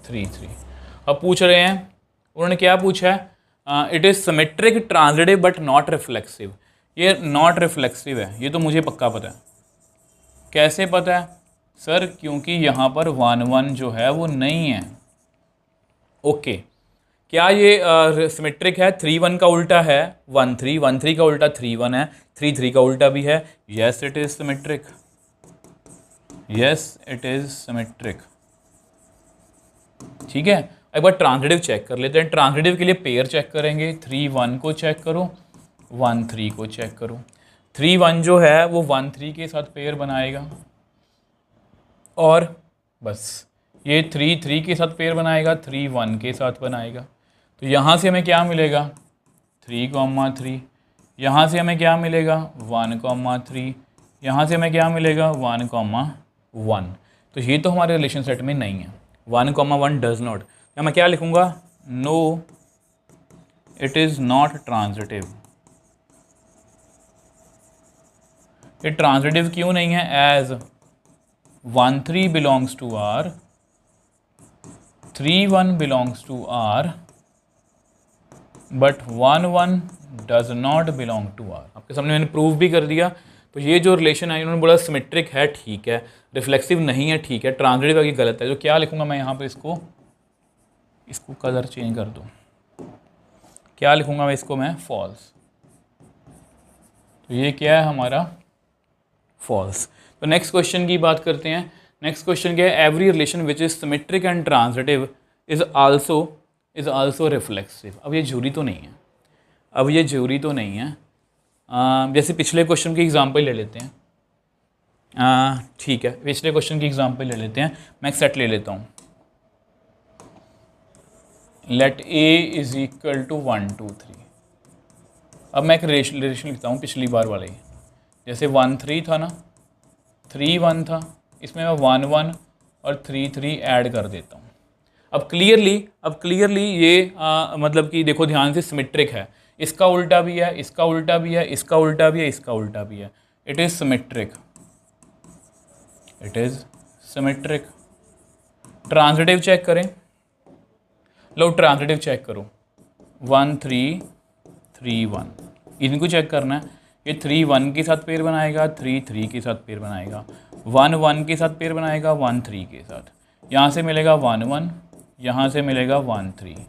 3 3। अब पूछ रहे हैं, उन्होंने क्या पूछा है, it is symmetric transitive but not reflexive. ये नॉट रिफ्लेक्सिव है, ये तो मुझे पक्का पता है। कैसे पता है सर? क्योंकि यहाँ पर 1 1 जो है वो नहीं है। ओके, क्या ये सिमेट्रिक है? 3 1 का उल्टा है 1 3, 1 3 का उल्टा 3 1 है, 3 3 का उल्टा भी है। Yes it is symmetric, yes it is symmetric. ठीक है, एक बार ट्रांजिटिव चेक कर लेते हैं। ट्रांजिटिव के लिए पेयर चेक करेंगे। 3 1 को चेक करो, 1 3 को चेक करो। 3 1 जो है वो 1 3 के साथ पेयर बनाएगा, और बस ये 3 3 के साथ पेयर बनाएगा, 3 1 के साथ बनाएगा। तो यहाँ से हमें क्या मिलेगा? 3 3। यहाँ से हमें क्या मिलेगा? 1 3। यहाँ से हमें क्या मिलेगा? 1 1। तो ये तो हमारे रिलेशन सेट में नहीं है। 1 1 डज नॉट। या मैं क्या लिखूँगा? No it is not transitive. ये ट्रांजिटिव क्यों नहीं है? As 1 3 belongs to R, 3 1 belongs to R, but 1 1 does not belong to R। आपके सामने मैंने प्रूव भी कर दिया। तो ये जो रिलेशन है, इन्होंने बोला सिमेट्रिक है, ठीक है, रिफ्लेक्सिव नहीं है, ठीक है, ट्रांजिटिव आगे गलत है। तो क्या लिखूंगा मैं यहाँ पे? इसको कलर चेंज कर दूँ। क्या लिखूंगा मैं इसको? मैं फॉल्स। तो ये क्या है हमारा? फॉल्स। तो नेक्स्ट क्वेश्चन की बात करते हैं। नेक्स्ट क्वेश्चन क्या है? Every relation which is symmetric and transitive is also reflexive. अब ये जरूरी तो नहीं है, अब ये जरूरी तो नहीं है। जैसे पिछले क्वेश्चन की एग्जांपल ले लेते हैं। ठीक है, पिछले क्वेश्चन की एग्जांपल ले लेते हैं। मैं एक सेट ले लेता हूँ। Let A is equal to 1 2 3। अब मैं एक रिलेशन लिखता हूँ पिछली बार वाले ही। जैसे 1 3 था ना, 3 1 था, इसमें मैं 1 1 और 3 3 ऐड कर देता हूँ। अब क्लियरली ये मतलब कि देखो ध्यान से, सिमेट्रिक है। इसका उल्टा भी है, इसका उल्टा भी है, इसका उल्टा भी है, इसका उल्टा भी है। It is symmetric, it is symmetric. Transitive check करें। लो ट्रांजिटिव चेक करो। 1 3 3 1, इनको चेक करना है। ये 3 1 के साथ पेयर बनाएगा, 3 3 के साथ पेयर बनाएगा, 1 1 के साथ पेयर बनाएगा, 1 3 के साथ। यहाँ से मिलेगा 1 1, यहाँ से मिलेगा 1 3,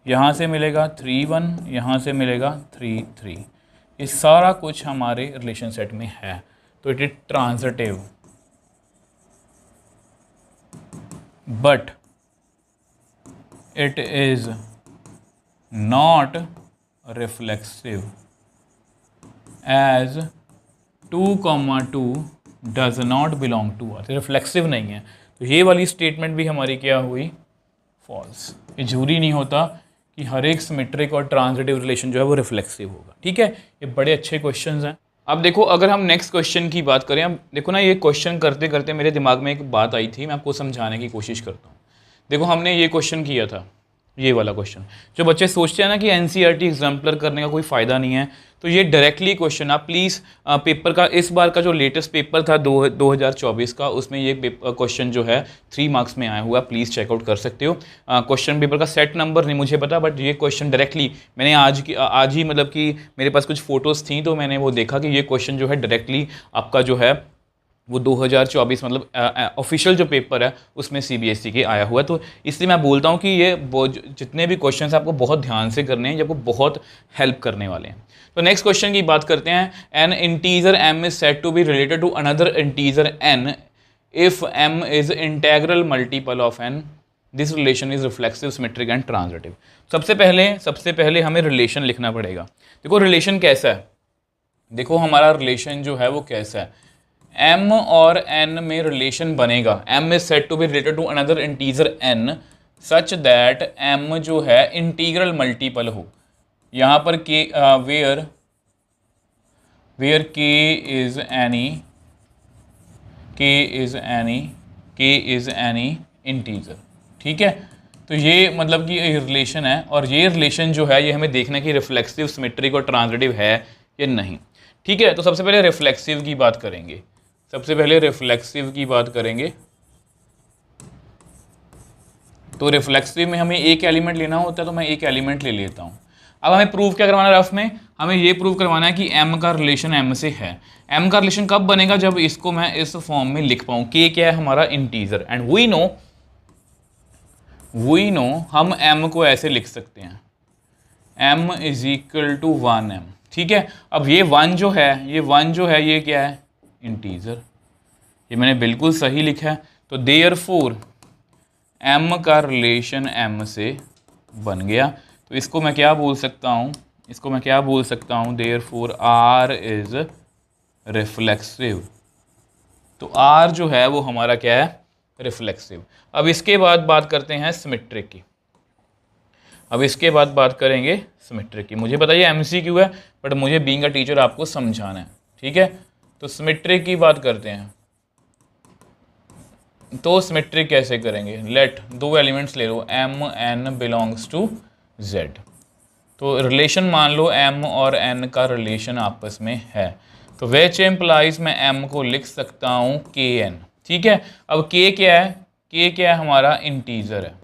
यहाँ से मिलेगा 3 1, यहाँ से मिलेगा 3 3। ये सारा कुछ हमारे रिलेशन सेट में है। तो it is transitive, but it is not reflexive as 2 2 does not belong to R। Reflexive नहीं है। तो ये वाली स्टेटमेंट भी हमारी क्या हुई? फॉल्स। ये जरूरी नहीं होता कि हर एक सिमेट्रिक और ट्रांजिटिव रिलेशन जो है वो रिफ्लेक्सिव होगा। ठीक है, ये बड़े अच्छे क्वेश्चंस हैं। अब देखो, अगर हम नेक्स्ट क्वेश्चन की बात करें, अब देखो ना, ये क्वेश्चन करते करते मेरे दिमाग में एक बात आई थी, मैं आपको समझाने की कोशिश करता हूँ। देखो, हमने ये क्वेश्चन किया था, ये वाला क्वेश्चन। जो बच्चे सोचते हैं ना कि एनसीईआरटी एग्जाम्पलर करने का कोई फ़ायदा नहीं है, तो ये डायरेक्टली क्वेश्चन आप प्लीज़ पेपर का, इस बार का जो लेटेस्ट पेपर था 2024 का, उसमें ये क्वेश्चन जो है 3 मार्क्स में आया हुआ, प्लीज़ चेकआउट कर सकते हो। क्वेश्चन पेपर का सेट नंबर नहीं मुझे पता, बट ये क्वेश्चन डायरेक्टली मैंने आज ही मतलब कि मेरे पास कुछ फ़ोटोज़ थी, तो मैंने वो देखा कि ये क्वेश्चन जो है डायरेक्टली आपका जो है वो 2024 मतलब ऑफिशियल जो पेपर है उसमें सीबीएसई के आया हुआ है। तो इसलिए मैं बोलता हूँ कि ये जितने भी क्वेश्चंस आपको बहुत ध्यान से करने हैं, ये आपको बहुत हेल्प करने वाले हैं। तो नेक्स्ट क्वेश्चन की बात करते हैं। An integer m is said to be related to another integer n if m is integral multiple of n, this relation is reflexive, symmetric and transitive. सबसे पहले हमें रिलेशन लिखना पड़ेगा। देखो रिलेशन कैसा है, देखो हमारा रिलेशन जो है वो कैसा है। m और n में रिलेशन बनेगा। m is said to be related to another integer n such that m जो है इंटीग्रल मल्टीपल हो। यहाँ पर k where k is any integer. ठीक है, तो ये मतलब कि रिलेशन है, और ये रिलेशन जो है ये हमें देखना है कि रिफ्लेक्सिव, सिमेट्रिक और ट्रांजिटिव है या नहीं। ठीक है, तो सबसे पहले रिफ्लेक्सिव की बात करेंगे। तो रिफ्लेक्सिव में हमें एक एलिमेंट लेना होता है, तो मैं एक एलिमेंट ले लेता हूँ। अब हमें प्रूव क्या करवाना है रफ में, हमें ये प्रूव करवाना है कि m का रिलेशन m से है। m का रिलेशन कब बनेगा, जब इसको मैं इस फॉर्म में लिख पाऊँ। k क्या है हमारा, इंटीजर, एंड वी नो हम m को ऐसे लिख सकते हैं, m is equal to 1m। ठीक है, अब ये 1 जो है, ये क्या है, इंटीजर। ये मैंने बिल्कुल सही लिखा है। तो देयरफॉर m का रिलेशन m से बन गया। तो इसको मैं क्या बोल सकता हूँ, देयरफॉर r इज रिफ्लेक्सिव। तो r जो है वो हमारा क्या है, रिफ्लेक्सिव। अब इसके बाद बात करते हैं सिमेट्रिक की। सिमेट्रिक की। मुझे बताइए MCQ है, बट मुझे बीइंग अ टीचर आपको समझाना है। ठीक है, तो सिमेट्रिक की बात करते हैं। तो सिमेट्रिक कैसे करेंगे, लेट दो एलिमेंट्स ले लो, m n belongs to z। तो रिलेशन मान लो m और n का रिलेशन आपस में है, तो विच एम्प्लाइज मैं m को लिख सकता हूँ kn। ठीक है, अब k क्या है, हमारा इंटीजर है,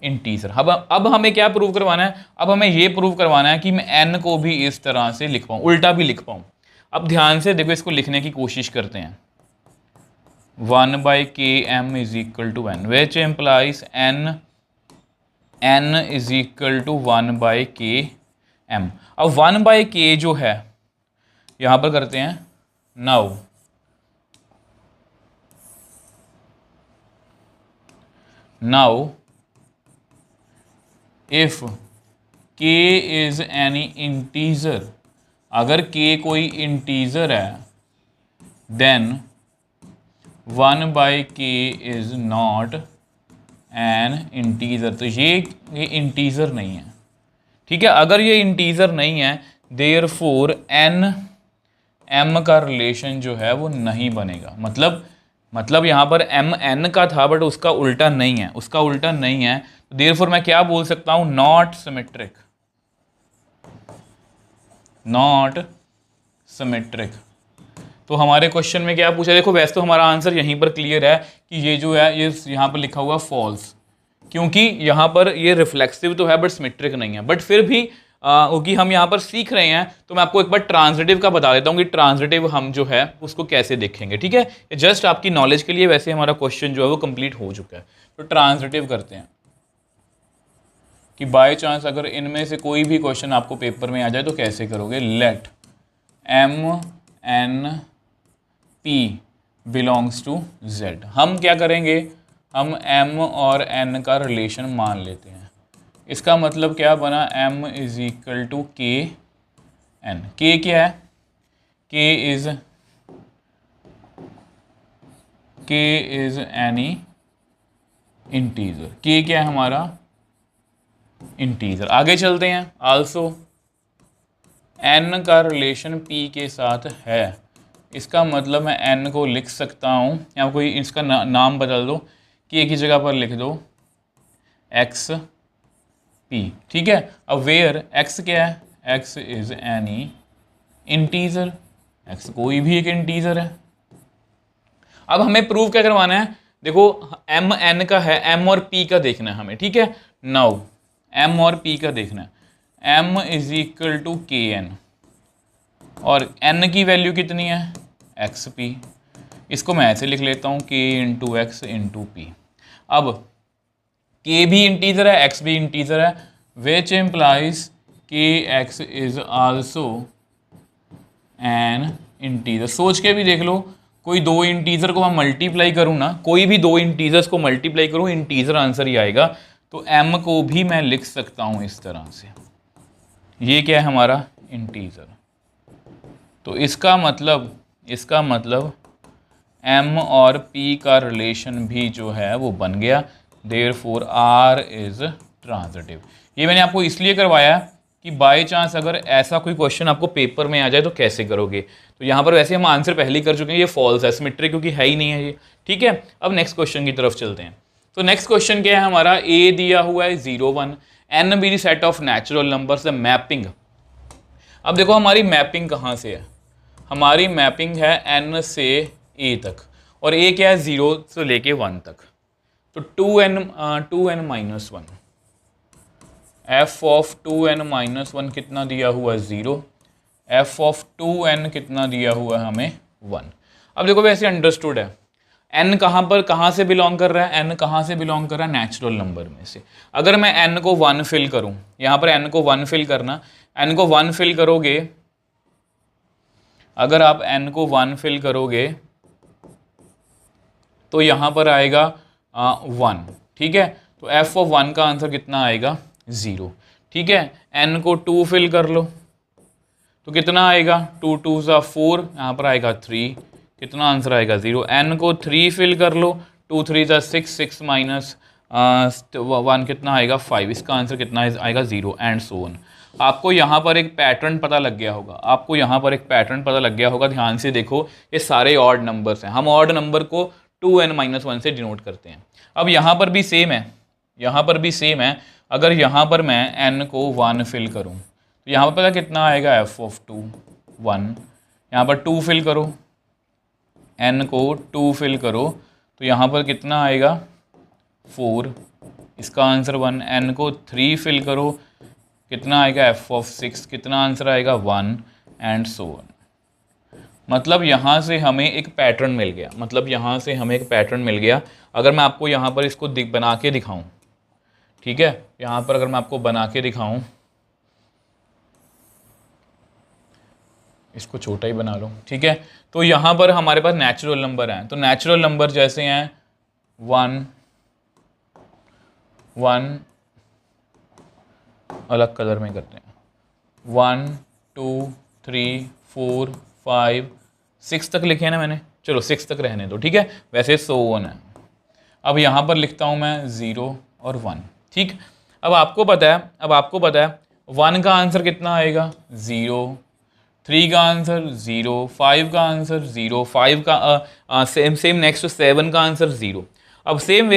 इंटीजर। अब हमें क्या प्रूव करवाना है, अब हमें ये प्रूव करवाना है कि मैं n को भी इस तरह से लिख पाऊँ, उल्टा भी लिख पाऊँ। अब ध्यान से देखो, इसको लिखने की कोशिश करते हैं। 1/km is equal to n, which implies n is equal to 1/km। अब 1/k जो है यहां पर करते हैं now if k is any integer, अगर k कोई इंटीजर है, then 1/k is not an integer. तो ये इंटीजर नहीं है। ठीक है, अगर ये इंटीजर नहीं है, देयरफॉर m का रिलेशन जो है वो नहीं बनेगा। मतलब यहाँ पर m n का था, बट उसका उल्टा नहीं है, तो देयरफॉर मैं क्या बोल सकता हूँ, नॉट सिमेट्रिक। तो हमारे क्वेश्चन में क्या पूछा, देखो वैसे तो हमारा आंसर यहीं पर क्लियर है कि ये जो है, ये यहाँ पर लिखा हुआ फॉल्स, क्योंकि यहाँ पर ये रिफ्लेक्सिव तो है बट सिमेट्रिक नहीं है। बट फिर भी क्योंकि हम यहाँ पर सीख रहे हैं, तो मैं आपको एक बार ट्रांजिटिव का बता देता हूँ कि ट्रांजिटिव हम जो है उसको कैसे देखेंगे। ठीक है, जस्ट आपकी नॉलेज के लिए, वैसे हमारा क्वेश्चन जो है वो कंप्लीट हो चुका है। तो ट्रांजिटिव करते हैं कि बाय चांस अगर इनमें से कोई भी क्वेश्चन आपको पेपर में आ जाए तो कैसे करोगे। Let m n p belongs to z। हम क्या करेंगे, हम m और n का रिलेशन मान लेते हैं। इसका मतलब क्या बना, m is equal to k n। k क्या है, k is any integer. k क्या है हमारा, इंटीजर। आगे चलते हैं। आल्सो n का रिलेशन p के साथ है, इसका मतलब मैं n को लिख सकता हूँ, या कोई इसका नाम बदल दो, k की जगह पर लिख दो x p। ठीक है, अब वेयर x क्या है, x is any integer, x कोई भी एक इंटीजर है। अब हमें प्रूव क्या करवाना है, देखो m n का है, m और p का देखना है हमें। ठीक है, नाउ m और p का देखना है। m इज इक्वल टू के एन, और n की वैल्यू कितनी है, एक्स पी। इसको मैं ऐसे लिख लेता हूँ, k into x into P. अब k भी इंटीजर है, x भी इंटीजर है, which employees k x is also an integer. सोच के भी देख लो, कोई दो इंटीजर को मैं मल्टीप्लाई करूँ ना, कोई भी दो इंटीजर्स को मल्टीप्लाई करूँ, इंटीजर आंसर ही आएगा। तो m को भी मैं लिख सकता हूँ इस तरह से, ये क्या है हमारा, इंटीजर। तो इसका मतलब m और p का रिलेशन भी जो है वो बन गया। Therefore r is transitive. ये मैंने आपको इसलिए करवाया कि बाय चांस अगर ऐसा कोई क्वेश्चन आपको पेपर में आ जाए तो कैसे करोगे। तो यहाँ पर वैसे हम आंसर पहले ही कर चुके हैं, ये फॉल्स है, सिमेट्रिक क्योंकि है ही नहीं है ये। ठीक है, अब नेक्स्ट क्वेश्चन की तरफ चलते हैं। तो नेक्स्ट क्वेश्चन क्या है हमारा, a दिया हुआ है 0 1, n B the set of natural numbers, the mapping. अब देखो हमारी मैपिंग कहाँ से है, हमारी मैपिंग है n से a तक, और a क्या है, 0 से लेके 1 तक। तो 2n -1, एफ ऑफ 2n-1 कितना दिया हुआ है 0, एफ ऑफ 2n कितना दिया हुआ है हमें 1। अब देखो वैसे अंडरस्टूड है, n कहाँ से बिलोंग कर रहा है, n कहाँ से बिलोंग कर रहा है, नेचुरल नंबर में से। अगर मैं n को 1 फिल करूँ, यहाँ पर n को 1 फिल करना, n को 1 फिल करोगे, अगर आप n को 1 फिल करोगे तो यहाँ पर आएगा 1, ठीक है। तो f ऑफ 1 का आंसर कितना आएगा 0, ठीक है। n को 2 फिल कर लो तो कितना आएगा, 2 2 सा 4, यहाँ पर आएगा 3, कितना आंसर आएगा 0। n को 3 फिल कर लो, 2 3 सा 6, 6 माइनस 1 कितना आएगा 5, इसका आंसर कितना आएगा 0 एंड सो ऑन। आपको यहाँ पर एक पैटर्न पता लग गया होगा, आपको यहाँ पर एक पैटर्न पता लग गया होगा। ध्यान से देखो, ये सारे ऑड नंबर्स हैं, हम ऑड नंबर को 2n-1 से डिनोट करते हैं। अब यहाँ पर भी सेम है, यहाँ पर भी सेम है। अगर यहाँ पर मैं n को 1 फिल करूँ तो यहाँ पर पता कितना आएगा f ऑफ 2 1, यहाँ पर 2 फिल करो, n को 2 फिल करो तो यहाँ पर कितना आएगा 4, इसका आंसर 1। n को 3 फिल करो, कितना आएगा f ऑफ 6, कितना आंसर आएगा 1 एंड सो ऑन। मतलब यहाँ से हमें एक पैटर्न मिल गया, मतलब यहाँ से हमें एक पैटर्न मिल गया। अगर मैं आपको यहाँ पर इसको बना के दिखाऊं, ठीक है, यहाँ पर अगर मैं आपको बना के दिखाऊं, इसको छोटा ही बना लो, ठीक है। तो यहाँ पर हमारे पास नेचुरल नंबर हैं, तो नेचुरल नंबर जैसे हैं 1 1, अलग कलर में करते हैं, 1 2 3 4 5 6 तक लिखे हैं ना मैंने, चलो 6 तक रहने दो, ठीक है। वैसे सो ऑन है। अब यहाँ पर लिखता हूँ मैं 0 और 1, ठीक। अब आपको पता है 1 का आंसर कितना आएगा 0, 3 का आंसर 0, 5 का आंसर 0, 5 का सेम नेक्स्ट 7 का आंसर 0। अब सेम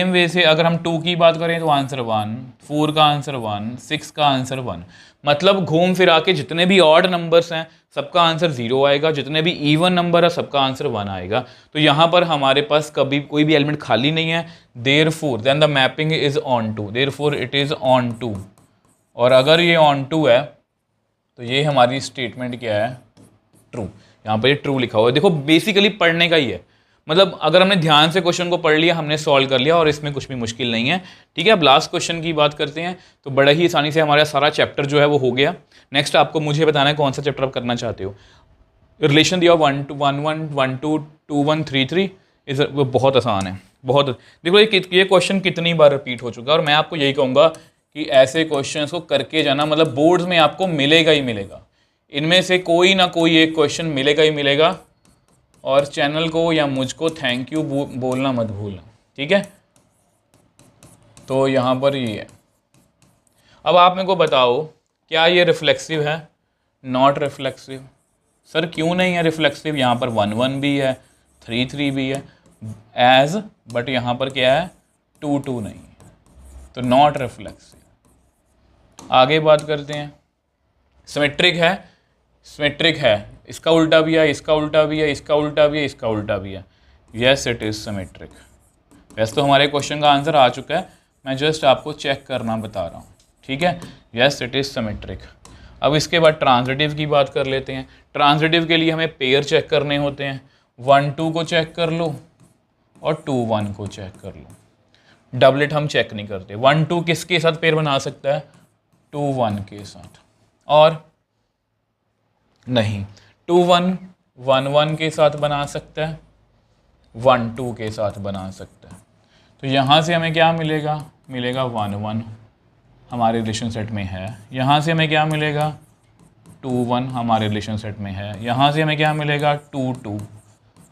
वे से अगर हम 2 की बात करें तो आंसर 1, 4 का आंसर 1, 6 का आंसर 1। मतलब घूम फिरा के जितने भी ऑड नंबर्स हैं सबका आंसर 0 आएगा, जितने भी इवन नंबर है सबका आंसर 1 आएगा। तो यहाँ पर हमारे पास कभी कोई भी एलिमेंट खाली नहीं है। Therefore then the mapping is onto, therefore it is onto. और अगर ये ऑन टू है तो ये हमारी स्टेटमेंट क्या है, ट्रू। यहाँ पर ये ट्रू लिखा हुआ है। देखो बेसिकली पढ़ने का ही है, मतलब अगर हमने ध्यान से क्वेश्चन को पढ़ लिया, हमने सॉल्व कर लिया और इसमें कुछ भी मुश्किल नहीं है, ठीक है। अब लास्ट क्वेश्चन की बात करते हैं, तो बड़ा ही आसानी से हमारा सारा चैप्टर जो है वो हो गया। नेक्स्ट आपको मुझे बताना है कौन सा चैप्टर आप करना चाहते हो। रिलेशन दिया 1 2 1 1 1 2 2 1 3 3 इस वो बहुत आसान है, बहुत। देखो ये क्वेश्चन कितनी बार रिपीट हो चुका है और मैं आपको यही कहूँगा कि ऐसे क्वेश्चन को करके जाना, मतलब बोर्ड्स में आपको मिलेगा ही मिलेगा, इनमें से कोई ना कोई एक क्वेश्चन मिलेगा ही मिलेगा। और चैनल को या मुझको थैंक यू बोलना मत भूलना, ठीक है। तो यहाँ पर ये है। अब आप मेरे को बताओ क्या ये रिफ्लेक्सिव है, नॉट रिफ्लेक्सिव। सर क्यों नहीं है रिफ्लेक्सिव, यहाँ पर 1 1 भी है, 3 3 भी है एज, बट यहाँ पर क्या है 2 2 नहीं है, तो नॉट रिफ्लेक्सिव। आगे बात करते हैं, सिमेट्रिक है, सिमेट्रिक है, इसका उल्टा भी है, इसका उल्टा भी है, इसका उल्टा भी है, इसका उल्टा भी है। Yes it is symmetric. वैसे तो हमारे क्वेश्चन का आंसर आ चुका है, मैं जस्ट आपको चेक करना बता रहा हूँ, ठीक है। Yes it is symmetric. अब इसके बाद ट्रांजिटिव की बात कर लेते हैं। ट्रांजिटिव के लिए हमें पेयर चेक करने होते हैं, 1 2 को चेक कर लो और 2 1 को चेक कर लो। डबलेट हम चेक नहीं करते। 1 2 किसके साथ पेयर बना सकता है, 2 1 के साथ, और नहीं 2 1 1 1 के साथ बना सकता है, 1 2 के साथ बना सकता है। तो यहाँ से हमें क्या मिलेगा, मिलेगा 1 1 हमारे रिलेशन सेट में है। यहाँ से हमें क्या मिलेगा 2 1 हमारे रिलेशन सेट में है। यहाँ से हमें क्या मिलेगा 2 2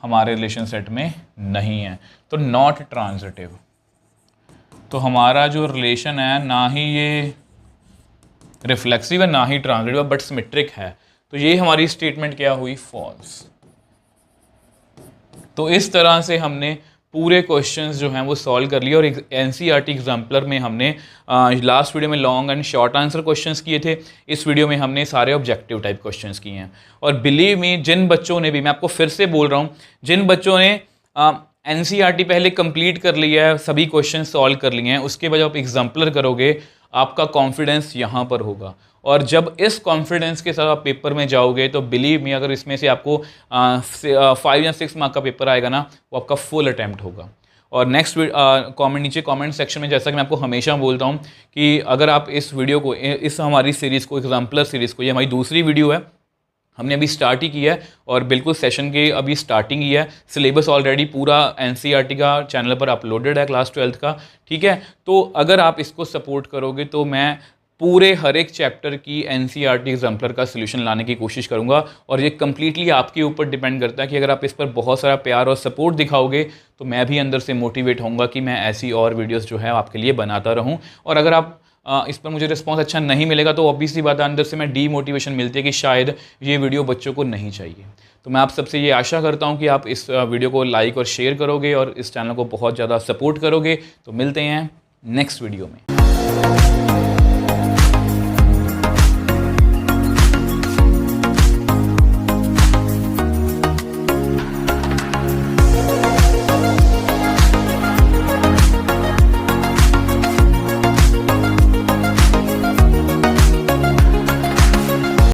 हमारे रिलेशन सेट में नहीं है, तो नॉट ट्रांजिटिव। तो हमारा जो रिलेशन है ना ही ये रिफ्लेक्सिव है ना ही ट्रांजिटिव, बट सिमेट्रिक है। तो ये हमारी स्टेटमेंट क्या हुई, फॉल्स। तो इस तरह से हमने पूरे क्वेश्चंस जो हैं वो सॉल्व कर लिए। और एनसीईआरटी एग्जाम्पलर में हमने लास्ट वीडियो में long and short answer questions किए थे, इस वीडियो में हमने सारे ऑब्जेक्टिव टाइप क्वेश्चंस किए हैं। और बिलीव मी, जिन बच्चों ने भी, मैं आपको फिर से बोल रहा हूँ, जिन बच्चों ने एनसीईआरटी पहले कंप्लीट कर लिया है, सभी क्वेश्चन सॉल्व कर लिए हैं, उसके बाद आप एग्जाम्पलर करोगे, आपका कॉन्फिडेंस यहाँ पर होगा। और जब इस कॉन्फिडेंस के साथ आप पेपर में जाओगे तो बिलीव मी, अगर इसमें से आपको 5 या 6 मार्क का पेपर आएगा ना, वो आपका फुल अटैम्प्ट होगा। और नेक्स्ट कमेंट नीचे कमेंट सेक्शन में, जैसा कि मैं आपको हमेशा बोलता हूँ कि अगर आप इस वीडियो को, इस हमारी सीरीज़ को, एग्जाम्पलर सीरीज़ को, ये हमारी दूसरी वीडियो है, हमने अभी स्टार्ट ही किया है और बिल्कुल सेशन के अभी स्टार्टिंग ही है। सिलेबस ऑलरेडी पूरा एनसीईआरटी का चैनल पर अपलोडेड है क्लास 12th का, ठीक है। तो अगर आप इसको सपोर्ट करोगे तो मैं पूरे हर एक चैप्टर की एनसीईआरटी एग्जाम्पलर का सोल्यूशन लाने की कोशिश करूंगा। और ये कम्प्लीटली आपके ऊपर डिपेंड करता है कि अगर आप इस पर बहुत सारा प्यार और सपोर्ट दिखाओगे तो मैं भी अंदर से मोटिवेट होऊंगा कि मैं ऐसी और वीडियोस जो है आपके लिए बनाता रहूं। और अगर आप इस पर मुझे रिस्पांस अच्छा नहीं मिलेगा तो ऑब्वियसली बात है, अंदर से मैं डीमोटिवेशन मिलती है कि शायद ये वीडियो बच्चों को नहीं चाहिए। तो मैं आप सबसे ये आशा करता हूँ कि आप इस वीडियो को लाइक और शेयर करोगे और इस चैनल को बहुत ज़्यादा सपोर्ट करोगे। तो मिलते हैं नेक्स्ट वीडियो में।